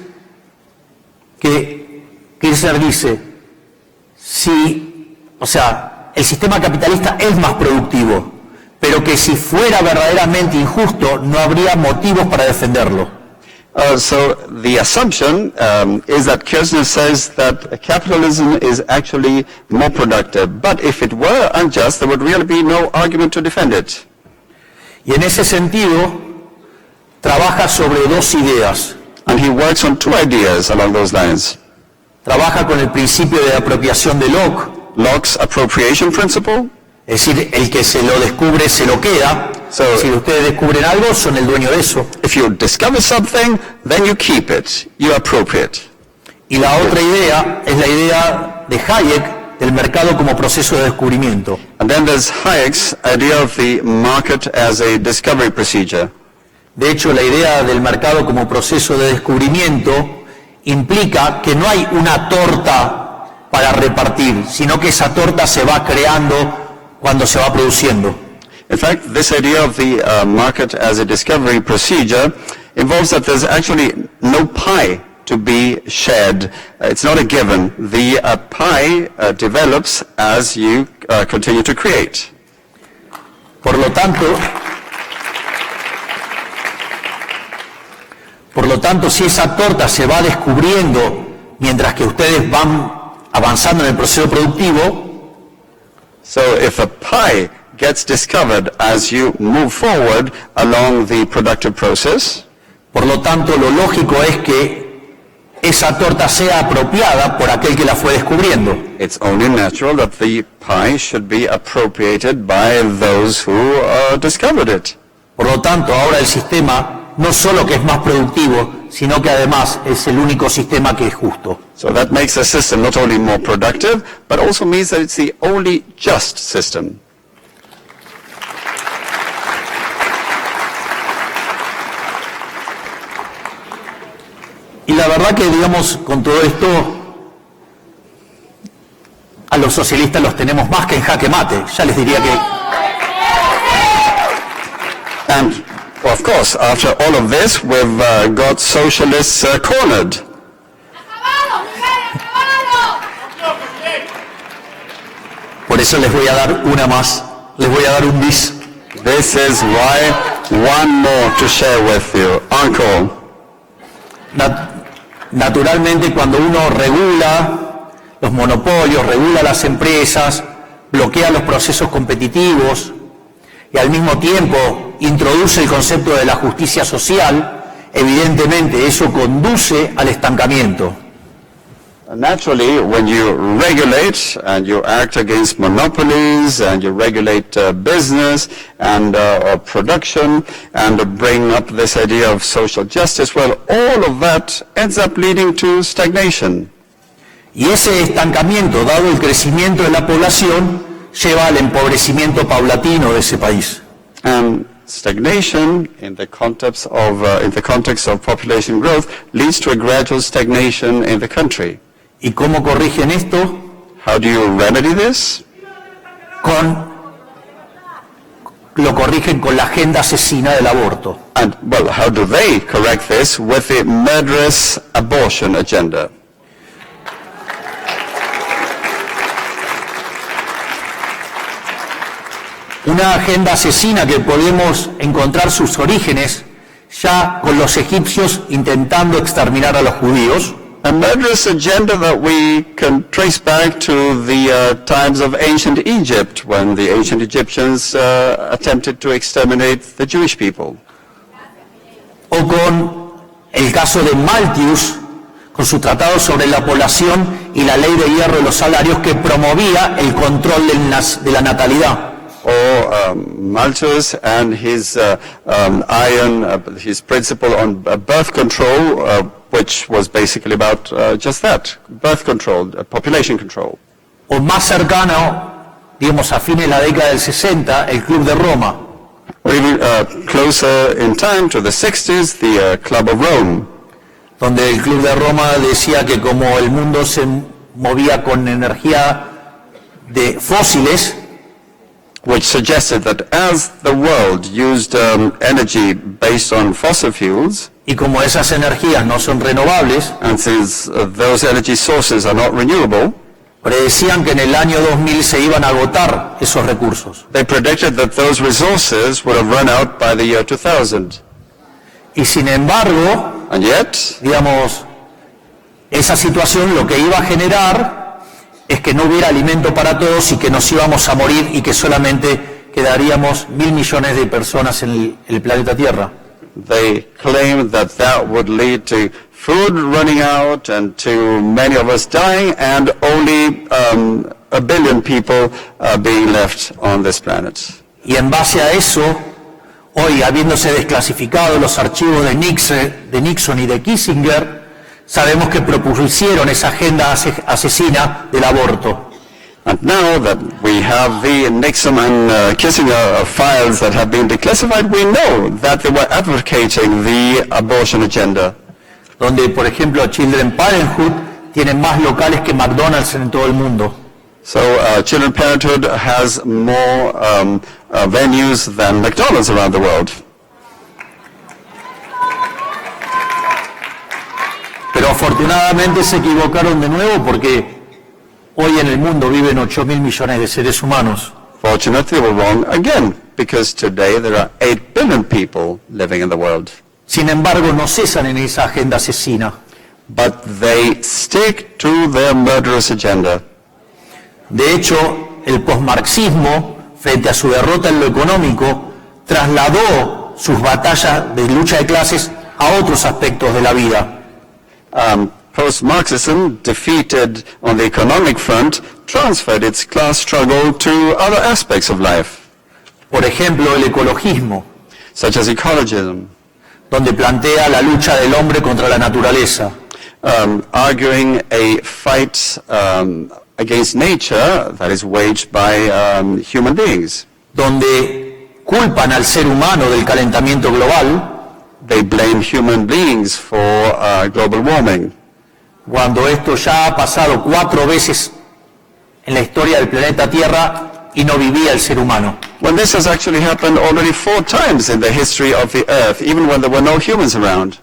que Kirzner dice, el sistema capitalista es más productivo, pero que si fuera verdaderamente injusto no habría motivos para defenderlo. So the assumption is that Kirzner says that capitalism is actually more productive, but if it were unjust, there would really be no argument to defend it. Y en ese sentido, trabaja sobre dos ideas. And he works on two ideas along those lines. Trabaja con el principio de apropiación de Locke, Locke's appropriation principle. es decir, el que se lo descubre se lo queda. So, si ustedes descubren algo, son el dueño de eso. if you discover something, then you keep it, you appropriate. Y la otra idea es la idea de Hayek del mercado como proceso de descubrimiento. And then there's Hayek's idea of the market as a discovery procedure. De hecho, la idea del mercado como proceso de descubrimiento implica que no hay una torta para repartir, sino que esa torta se va creando cuando se va produciendo. In fact, this idea of the market as a discovery procedure involves that there's actually no pie to be shared. It's not a given. The pie develops as you continue to create. Por lo tanto, si esa torta se va descubriendo mientras que ustedes van avanzando en el proceso productivo, So if a pie gets discovered as you move forward along the productive process, por lo tanto, lo lógico es que esa torta sea apropiada por aquel que la fue descubriendo. it's only natural that the pie should be appropriated by those who discovered it. Por lo tanto, ahora el sistema no solo que es más productivo, sino que además es el único sistema que es justo. So that makes the system not only more productive, but also means that it's the only just system. Y la verdad que, digamos, con todo esto, a los socialistas los tenemos más que en jaque mate. Ya les diría que... And of course, after all of this, we've got socialists cornered. Por eso les voy a dar una más. Les voy a dar un bis. This is why one more to share with you. Uncle. Naturalmente, cuando uno regula los monopolios, regula las empresas, bloquea los procesos competitivos y al mismo tiempo introduce el concepto de la justicia social, evidentemente eso conduce al estancamiento. Naturally, when you regulate and you act against monopolies and you regulate business and production and bring up this idea of social justice, well, all of that ends up leading to stagnation. Y ese estancamiento, dado el crecimiento de la población, lleva al empobrecimiento paulatino de ese país. And stagnation in the context of population growth leads to a gradual stagnation in the country. ¿Y cómo corrigen esto? How do you remedy this? Lo corrigen con la agenda asesina del aborto. And, well, how do they correct this? With the murderous abortion agenda. Una agenda asesina que podemos encontrar sus orígenes ya con los egipcios intentando exterminar a los judíos. A murderous agenda that we can trace back to the times of ancient Egypt, when the ancient Egyptians attempted to exterminate the Jewish people. O con el caso de Malthus, con su tratado sobre la población y la ley de hierro de los salarios que promovía el control de la natalidad. or Malthus and his his principle on birth control, which was basically about just that, birth control, population control. O más cercano, digamos, a fines de la década del 60, el Club de Roma. Or even closer in time to the 60s, the Club of Rome, donde el Club de Roma decía que como el mundo se movía con energía de fósiles, which suggested that as the world used energy based on fossil fuels, y como esas energías no son renovables, and since those energy sources are not renewable, predecían que en el año 2000 se iban a agotar esos recursos. they predicted that those resources would have run out by the year 2000. Y sin embargo, And yet, digamos, esa situación lo que iba a generar es que no hubiera alimento para todos y que nos íbamos a morir y que solamente quedaríamos 1.000 millones de personas en el planeta Tierra. they claimed that that would lead to food running out and to many of us dying and only 1 billion people being left on this planet. Y en base a eso, hoy habiéndose desclasificado los archivos de Nixon y de Kissinger, sabemos que propusieron esa agenda asesina del aborto. And now that we have the Nixon and Kissinger files that have been declassified, we know that they were advocating the abortion agenda. Donde, por ejemplo, Children's Parenthood tiene más locales que McDonald's en todo el mundo. So Children's Parenthood has more venues than McDonald's around the world. Pero afortunadamente se equivocaron de nuevo porque hoy en el mundo viven 8.000 millones de seres humanos. Fortunately, they were wrong again, because today there are 8 billion people living in the world. Sin embargo, no cesan en esa agenda asesina. But they stick to their murderous agenda. De hecho, el posmarxismo, frente a su derrota en lo económico, trasladó sus batallas de lucha de clases a otros aspectos de la vida. Post-Marxism, defeated on the economic front, transferred its class struggle to other aspects of life, Por ejemplo, el ecologismo, such as ecologism, donde plantea la lucha del hombre contra la naturaleza. arguing a fight against nature that is waged by human beings. Donde culpan al ser humano del calentamiento global, They blame human beings for global warming, cuando esto ya ha pasado 4 veces en la historia del planeta Tierra y no vivía el ser humano. when this has actually happened already 4 times in the history of the Earth, even when there were no humans around.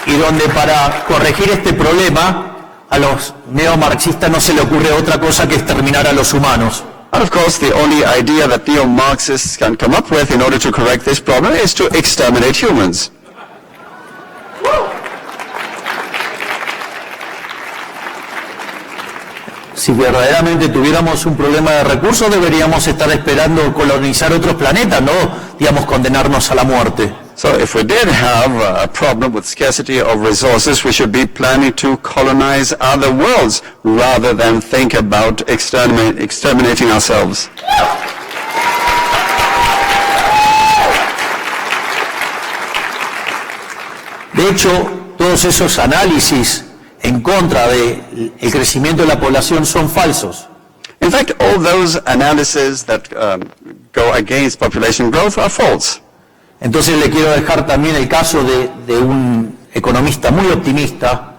Y donde para corregir este problema, a los neomarxistas no se le ocurre otra cosa que exterminar a los humanos. And of course, the only idea that neo-Marxists can come up with in order to correct this problem is to exterminate humans. Si verdaderamente tuviéramos un problema de recursos, deberíamos estar esperando colonizar otros planetas, no, digamos, condenarnos a la muerte. So if we did have a problem with scarcity of resources, we should be planning to colonize other worlds rather than think about exterminating ourselves. De hecho, todos esos análisis en contra del crecimiento de la población son falsos. In fact, all those analyses that go against population growth are false. Entonces le quiero dejar también el caso de un economista muy optimista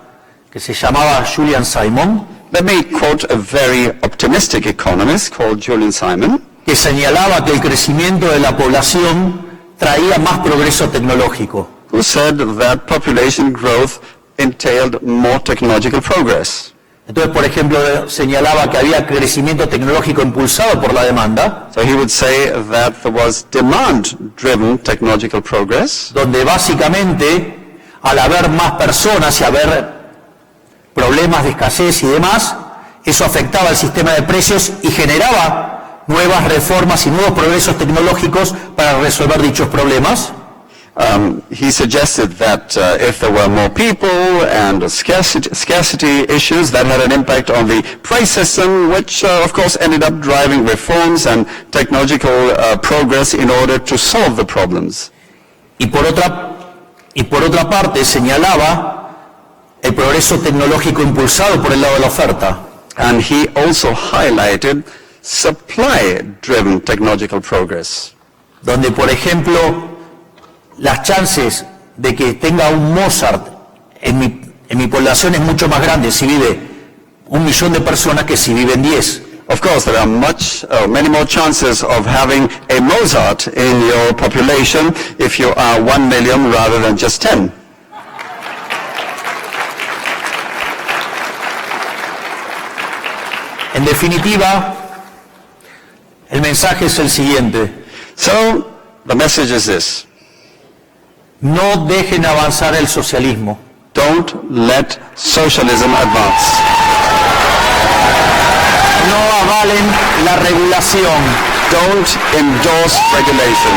que se llamaba Julian Simon, Let me quote a very optimistic economist called Julian Simon, que señalaba que el crecimiento de la población traía más progreso tecnológico. who said that population growth entailed more technological progress. Entonces, por ejemplo, señalaba que había crecimiento tecnológico impulsado por la demanda, So he would say that there was demand-driven technological progress, donde básicamente, al haber más personas y haber problemas de escasez y demás, eso afectaba el sistema de precios y generaba nuevas reformas y nuevos progresos tecnológicos para resolver dichos problemas. He suggested that if there were more people and scarcity issues, that had an impact on the price system, which of course ended up driving reforms and technological progress in order to solve the problems. Y por otra parte señalaba el progreso tecnológico impulsado por el lado de la oferta. And he also highlighted supply-driven technological progress. Donde, por ejemplo, las chances de que tenga un Mozart en mi población es mucho más grande si vive 1 millón de personas que si viven 10. Of course, there are many more chances of having a Mozart in your population if you are 1 million rather than just 10. En definitiva, el mensaje es el siguiente. So, the message is this. No dejen avanzar el socialismo. Don't let socialism advance. No avalen la regulación. Don't endorse regulation.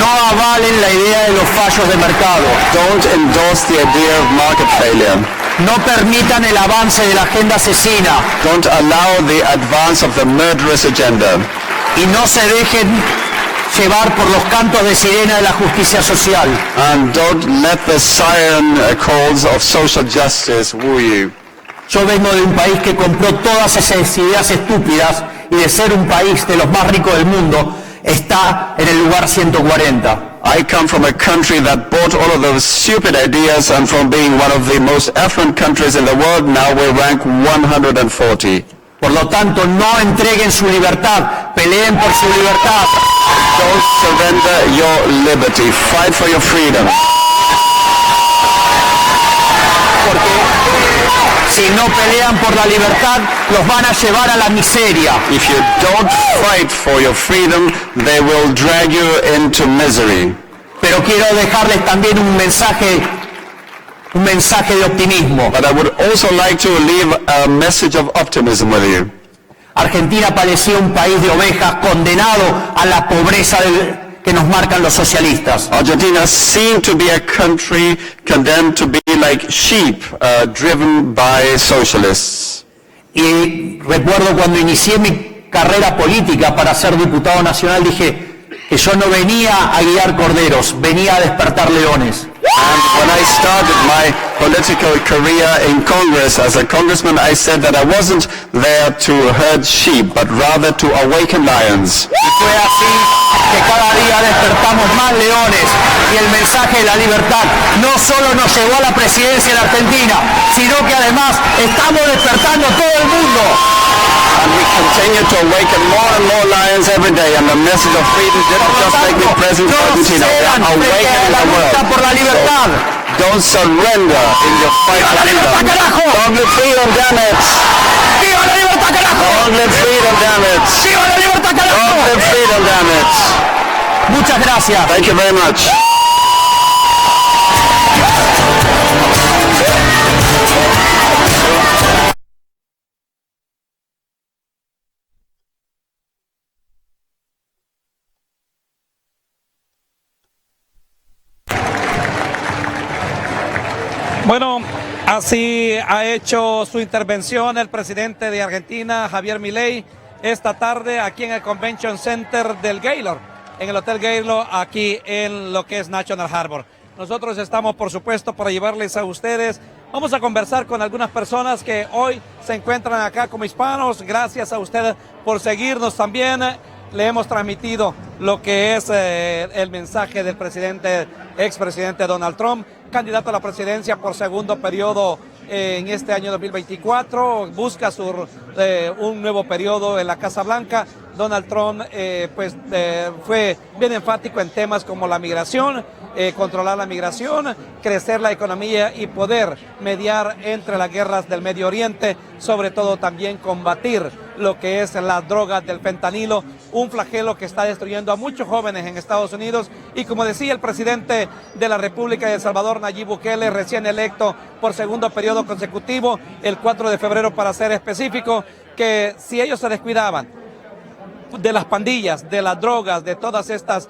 No avalen la idea de los fallos de mercado. Don't endorse the idea of market failure. No permitan el avance de la agenda asesina. Don't allow the advance of the murderous agenda. Y no se dejen llevar por los cantos de sirena de la justicia social. And don't let the siren calls of social justice woo you. Yo vengo de un país que compró todas esas ideas estúpidas y de ser un país de los más ricos del mundo está en el lugar 140. I come from a country that bought all of those stupid ideas, and from being one of the most affluent countries in the world, now we rank 140. Por lo tanto, no entreguen su libertad, peleen por su libertad. Don't surrender your liberty. Fight for your freedom. Porque si no pelean por la libertad, los van a llevar a la miseria. If you don't fight for your freedom, they will drag you into misery. Pero quiero dejarles también un mensaje de optimismo. But I would also like to leave a message of optimism with you. Argentina parecía un país de ovejas condenado a la pobreza que nos marcan los socialistas. Argentina seemed to be a country condemned to be like sheep driven by socialists. Y recuerdo cuando inicié mi carrera política para ser diputado nacional, dije que yo no venía a guiar corderos, venía a despertar leones. And when I started my political career in Congress as a congressman, I said that I wasn't there to herd sheep, but rather to awaken lions. Y fue así que cada día despertamos más leones y el mensaje de la libertad no solo nos llevó a la presidencia de la Argentina, sino que además estamos despertando a todo el mundo. And we continue to awaken more and more lions every day, and the message of freedom didn't just make me president of Argentina, we are awakening the world. Por la libertad. Don't surrender in your fight for freedom. Don't let freedom, damn it! ¡Viva la libertad, carajo! Don't let freedom, damn it! ¡Viva la libertad, Don't carajo! let freedom, damn it! Muchas gracias. Thank you very much. Bueno, así ha hecho su intervención el presidente de Argentina, Javier Milei, esta tarde aquí en el Convention Center del Gaylord, en el Hotel Gaylord, aquí en lo que es National Harbor. Nosotros estamos, por supuesto, para llevarles a ustedes. Vamos a conversar con algunas personas que hoy se encuentran acá como hispanos. Gracias a ustedes por seguirnos también. Le hemos transmitido lo que es el mensaje del expresidente Donald Trump, candidato a la presidencia por segundo periodo en este año 2024, busca un nuevo periodo en la Casa Blanca. Donald Trump fue bien enfático en temas como la migración, controlar la migración, crecer la economía y poder mediar entre las guerras del Medio Oriente, sobre todo también combatir lo que es las drogas del fentanilo, un flagelo que está destruyendo a muchos jóvenes en Estados Unidos. Y como decía el presidente de la República de El Salvador, Nayib Bukele, recién electo por segundo periodo consecutivo, el 4 de febrero para ser específico, que si ellos se descuidaban de las pandillas, de las drogas, de todas estas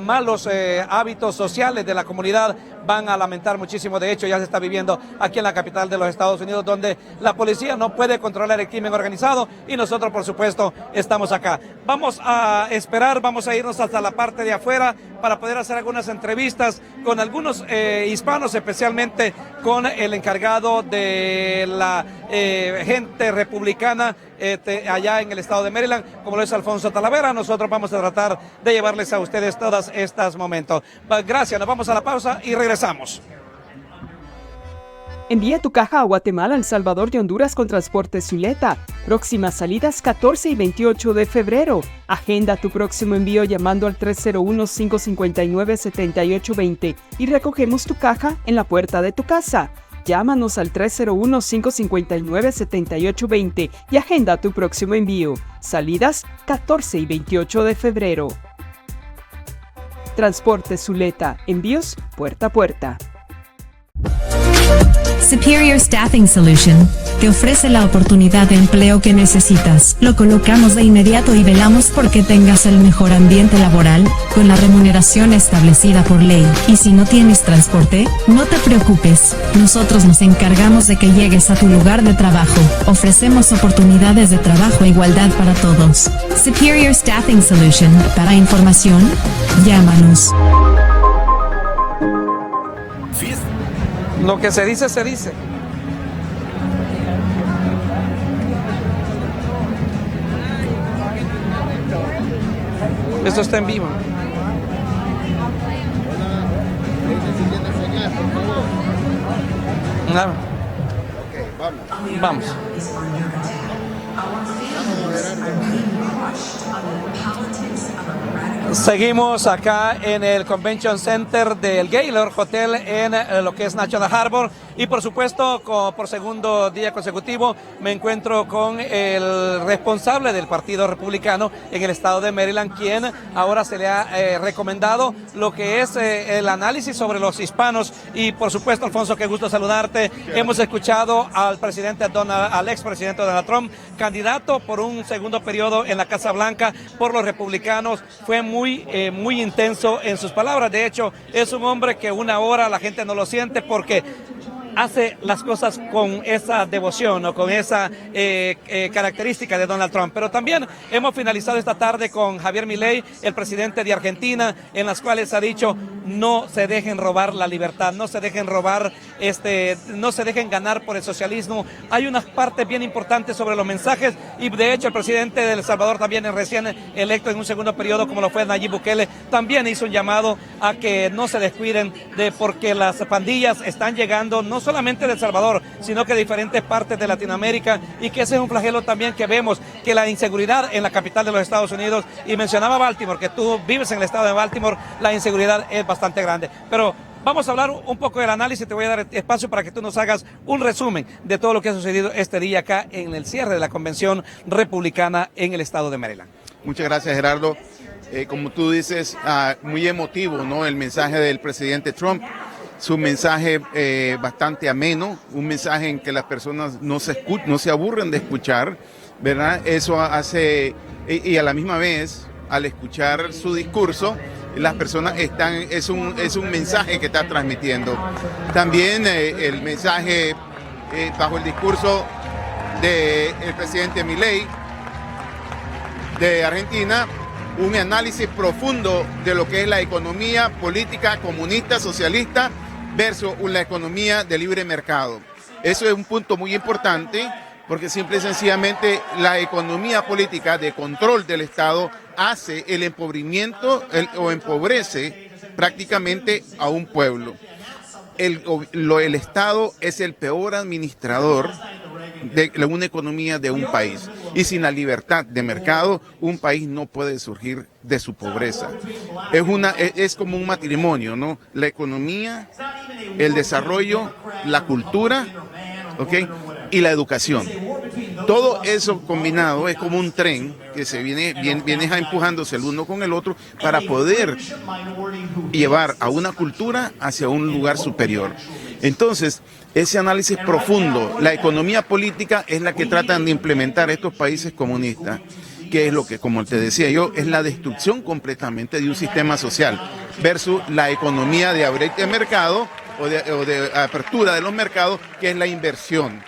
malos hábitos sociales de la comunidad, van a lamentar muchísimo. De hecho, ya se está viviendo aquí en la capital de los Estados Unidos, donde la policía no puede controlar el crimen organizado, y nosotros, por supuesto, estamos acá. Vamos a esperar, vamos a irnos hasta la parte de afuera para poder hacer algunas entrevistas con algunos hispanos, especialmente con el encargado de la gente republicana allá en el estado de Maryland, como lo es Alfonso Talavera. Nosotros vamos a tratar de llevarles a ustedes todos estos momentos. Gracias, nos vamos a la pausa y regresamos. Envía tu caja a Guatemala, El Salvador y Honduras con Transporte Zuleta. Próximas salidas 14 y 28 de febrero. Agenda tu próximo envío llamando al 301-559-7820 y recogemos tu caja en la puerta de tu casa. Llámanos al 301-559-7820 y agenda tu próximo envío. Salidas 14 y 28 de febrero. Transporte Zuleta. Envíos puerta a puerta. Superior Staffing Solution te ofrece la oportunidad de empleo que necesitas. Lo colocamos de inmediato y velamos porque tengas el mejor ambiente laboral, con la remuneración establecida por ley. Y si no tienes transporte, no te preocupes. Nosotros nos encargamos de que llegues a tu lugar de trabajo. Ofrecemos oportunidades de trabajo e igualdad para todos. Superior Staffing Solution. Para información, llámanos. Lo que se dice, se dice. Esto está en vivo. Nada. Vamos. Seguimos acá en el Convention Center del Gaylord Hotel en lo que es National Harbor, y por supuesto por segundo día consecutivo me encuentro con el responsable del Partido Republicano en el estado de Maryland, quien ahora se le ha recomendado lo que es el análisis sobre los hispanos. Y por supuesto, Alfonso, qué gusto saludarte. Hemos escuchado al expresidente Donald Trump, candidato por un segundo periodo en la Casa Blanca por los republicanos. Fue muy intenso en sus palabras. De hecho, es un hombre que una hora la gente no lo siente porque hace las cosas con esa devoción o con esa característica de Donald Trump. Pero también hemos finalizado esta tarde con Javier Milei, el presidente de Argentina, en las cuales ha dicho: no se dejen robar la libertad, no se dejen robar, no se dejen ganar por el socialismo. Hay unas partes bien importantes sobre los mensajes, y de hecho el presidente de El Salvador, también recién electo en un segundo periodo, como lo fue Nayib Bukele, también hizo un llamado a que no se descuiden porque las pandillas están llegando no solamente de El Salvador, sino que de diferentes partes de Latinoamérica, y que ese es un flagelo también que vemos, que la inseguridad en la capital de los Estados Unidos, y mencionaba Baltimore, que tú vives en el estado de Baltimore, la inseguridad es bastante grande. Pero vamos a hablar un poco del análisis. Te voy a dar espacio para que tú nos hagas un resumen de todo lo que ha sucedido este día acá en el cierre de la convención republicana en el estado de Maryland. Muchas gracias, Gerardo. Como tú dices, muy emotivo, ¿no?, el mensaje del presidente Trump. Su mensaje bastante ameno, un mensaje en que las personas no se aburren de escuchar, ¿verdad? Eso hace, y a la misma vez, al escuchar su discurso, las personas es un mensaje que está transmitiendo. También el mensaje bajo el discurso del presidente Milei de Argentina, un análisis profundo de lo que es la economía política comunista, socialista, versus la economía de libre mercado. Eso es un punto muy importante, porque simple y sencillamente la economía política de control del Estado hace el empobrimiento o empobrece prácticamente a un pueblo. El Estado es el peor administrador de una economía de un país, y sin la libertad de mercado un país no puede surgir de su pobreza. Es como un matrimonio, ¿no? La economía, el desarrollo, la cultura, ¿ok?, y la educación. Todo eso combinado es como un tren que se viene empujándose el uno con el otro para poder llevar a una cultura hacia un lugar superior. Entonces, ese análisis profundo, la economía política es la que tratan de implementar estos países comunistas. que es lo que, como te decía yo, es la destrucción completamente de un sistema social versus la economía de abre de mercado o de apertura de los mercados, que es la inversión.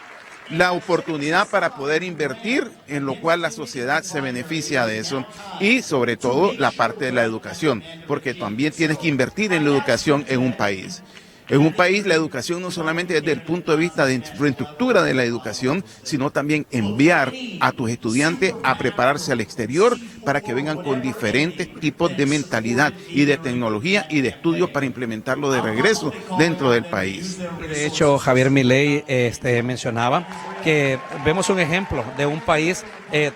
La oportunidad para poder invertir, en lo cual la sociedad se beneficia de eso, y sobre todo la parte de la educación, porque también tienes que invertir en la educación en un país. En un país la educación no solamente desde el punto de vista de infraestructura de la educación, sino también enviar a tus estudiantes a prepararse al exterior para que vengan con diferentes tipos de mentalidad y de tecnología y de estudios para implementarlo de regreso dentro del país. De hecho, Javier Milei mencionaba que vemos un ejemplo de un país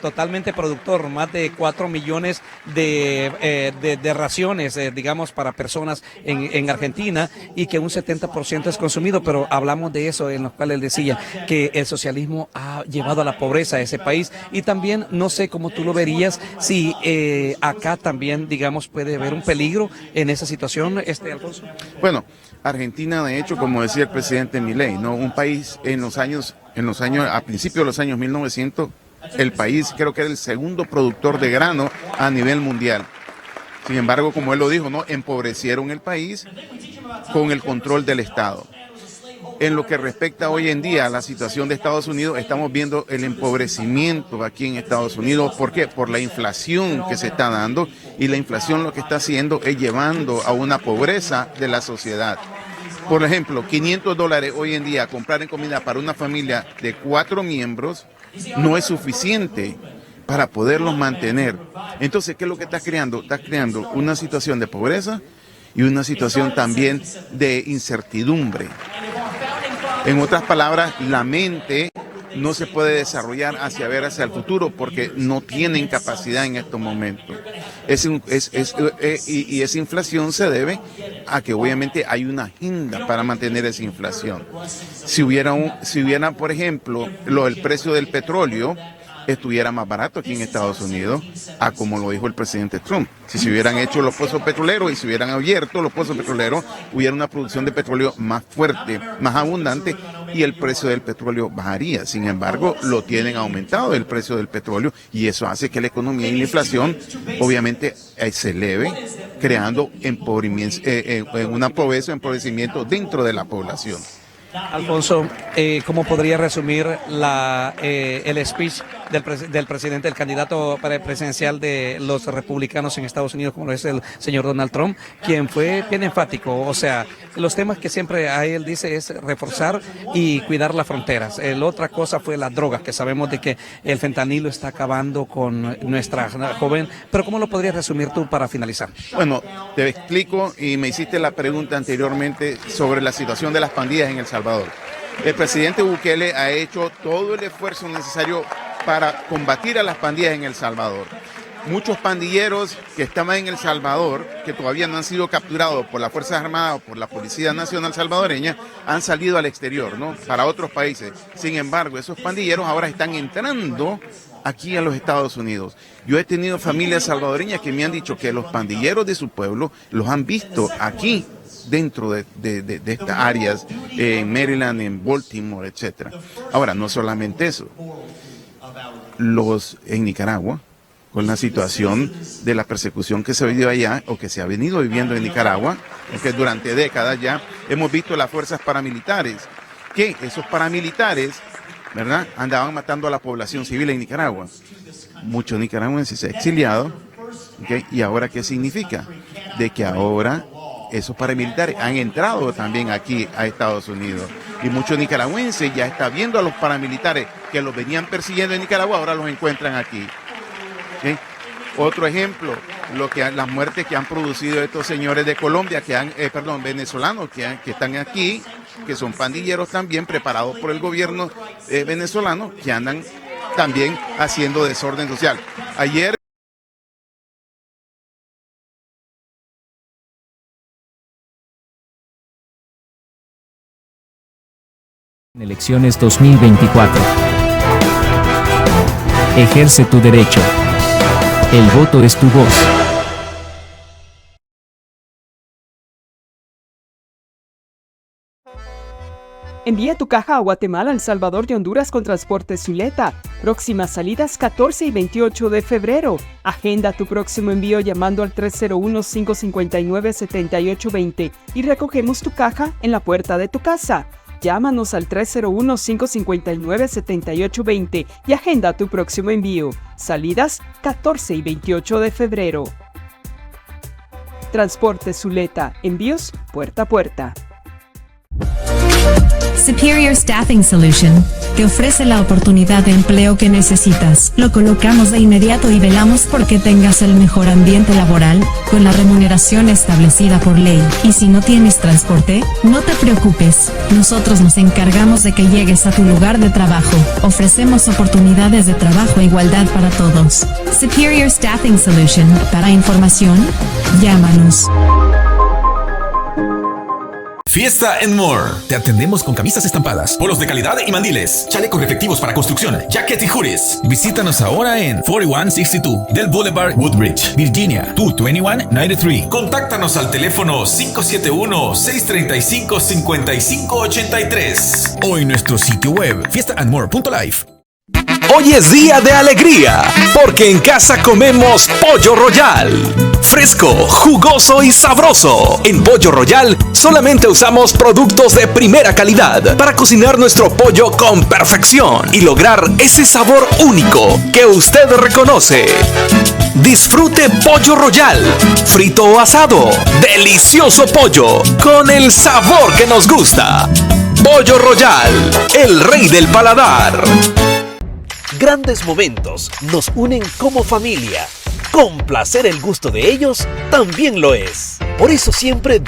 totalmente productor, más de 4 millones de raciones, digamos, para personas en Argentina, y que un 70% es consumido, pero hablamos de eso, en lo cual él decía que el socialismo ha llevado a la pobreza a ese país. Y también, no sé cómo tú lo verías, si acá también, digamos, puede haber un peligro en esa situación, Alfonso. Bueno, Argentina, de hecho, como decía el presidente Milei, ¿no? Un país a principios de los años 1900, el país creo que era el segundo productor de grano a nivel mundial. Sin embargo, como él lo dijo, ¿no? Empobrecieron el país con el control del Estado. En lo que respecta hoy en día a la situación de Estados Unidos, estamos viendo el empobrecimiento aquí en Estados Unidos. ¿Por qué? Por la inflación que se está dando, y la inflación lo que está haciendo es llevando a una pobreza de la sociedad. Por ejemplo, $500 hoy en día comprar en comida para una familia de 4 miembros no es suficiente para poderlos mantener. Entonces, ¿qué es lo que estás creando? Estás creando una situación de pobreza y una situación también de incertidumbre. En otras palabras, la mente no se puede desarrollar hacia el futuro porque no tienen capacidad en estos momentos. Y esa inflación se debe a que obviamente hay una agenda para mantener esa inflación. Si hubiera, por ejemplo, el precio del petróleo estuviera más barato aquí en Estados Unidos, a como lo dijo el presidente Trump. Si se hubieran hecho los pozos petroleros y se hubieran abierto los pozos petroleros, hubiera una producción de petróleo más fuerte, más abundante, y el precio del petróleo bajaría. Sin embargo, lo tienen aumentado el precio del petróleo, y eso hace que la economía y la inflación obviamente se eleve, creando una pobreza, empobrecimiento dentro de la población. Alfonso, ¿cómo podría resumir el speech del presidente, el candidato presidencial de los republicanos en Estados Unidos, como lo es el señor Donald Trump, quien fue bien enfático? O sea, los temas que siempre a él dice es reforzar y cuidar las fronteras. La otra cosa fue las drogas, que sabemos de que el fentanilo está acabando con nuestra joven. Pero ¿cómo lo podrías resumir tú para finalizar? Bueno, te explico, y me hiciste la pregunta anteriormente sobre la situación de las pandillas en El Salvador. El presidente Bukele ha hecho todo el esfuerzo necesario para combatir a las pandillas en El Salvador. Muchos pandilleros que estaban en El Salvador, que todavía no han sido capturados por las Fuerzas Armadas o por la Policía Nacional Salvadoreña, han salido al exterior, ¿no? Para otros países. Sin embargo, esos pandilleros ahora están entrando aquí a los Estados Unidos. Yo he tenido familias salvadoreñas que me han dicho que los pandilleros de su pueblo los han visto aquí, dentro de estas áreas, en Maryland, en Baltimore, etc. Ahora, no solamente eso. En Nicaragua, con la situación de la persecución que se vivió allá, o que se ha venido viviendo en Nicaragua, porque durante décadas ya hemos visto las fuerzas paramilitares, que esos paramilitares, ¿verdad?, andaban matando a la población civil en Nicaragua. Muchos nicaragüenses se han exiliado, ¿okay? ¿Y ahora qué significa? De que ahora esos paramilitares han entrado también aquí a Estados Unidos. Y muchos nicaragüenses ya están viendo a los paramilitares que los venían persiguiendo en Nicaragua, ahora los encuentran aquí. ¿Okay? Otro ejemplo, las muertes que han producido estos señores de Colombia, venezolanos que están aquí, que son pandilleros también preparados por el gobierno venezolano, que andan también haciendo desorden social. Ayer En elecciones 2024. Ejerce tu derecho. El voto es tu voz. Envía tu caja a Guatemala, El Salvador y Honduras con Transporte Zuleta. Próximas salidas 14 y 28 de febrero. Agenda tu próximo envío llamando al 301-559-7820 y recogemos tu caja en la puerta de tu casa. Llámanos al 301-559-7820 y agenda tu próximo envío. Salidas 14 y 28 de febrero. Transporte Zuleta. Envíos puerta a puerta. Superior Staffing Solution te ofrece la oportunidad de empleo que necesitas. Lo colocamos de inmediato y velamos porque tengas el mejor ambiente laboral, con la remuneración establecida por ley. Y si no tienes transporte, no te preocupes. Nosotros nos encargamos de que llegues a tu lugar de trabajo. Ofrecemos oportunidades de trabajo e igualdad para todos. Superior Staffing Solution. Para información, llámanos. Fiesta and More. Te atendemos con camisas estampadas, polos de calidad y mandiles, chalecos reflectivos para construcción, jacket y hoodies. Visítanos ahora en 4162 del Boulevard Woodbridge, Virginia 22193. Contáctanos al teléfono 571-635-5583 o en nuestro sitio web fiestaandmore.life. Hoy es día de alegría, porque en casa comemos Pollo Royal. Fresco, jugoso y sabroso. En Pollo Royal solamente usamos productos de primera calidad para cocinar nuestro pollo con perfección y lograr ese sabor único que usted reconoce. Disfrute Pollo Royal, frito o asado. Delicioso pollo con el sabor que nos gusta. Pollo Royal, el rey del paladar. Grandes momentos nos unen como familia. Complacer el gusto de ellos también lo es. Por eso siempre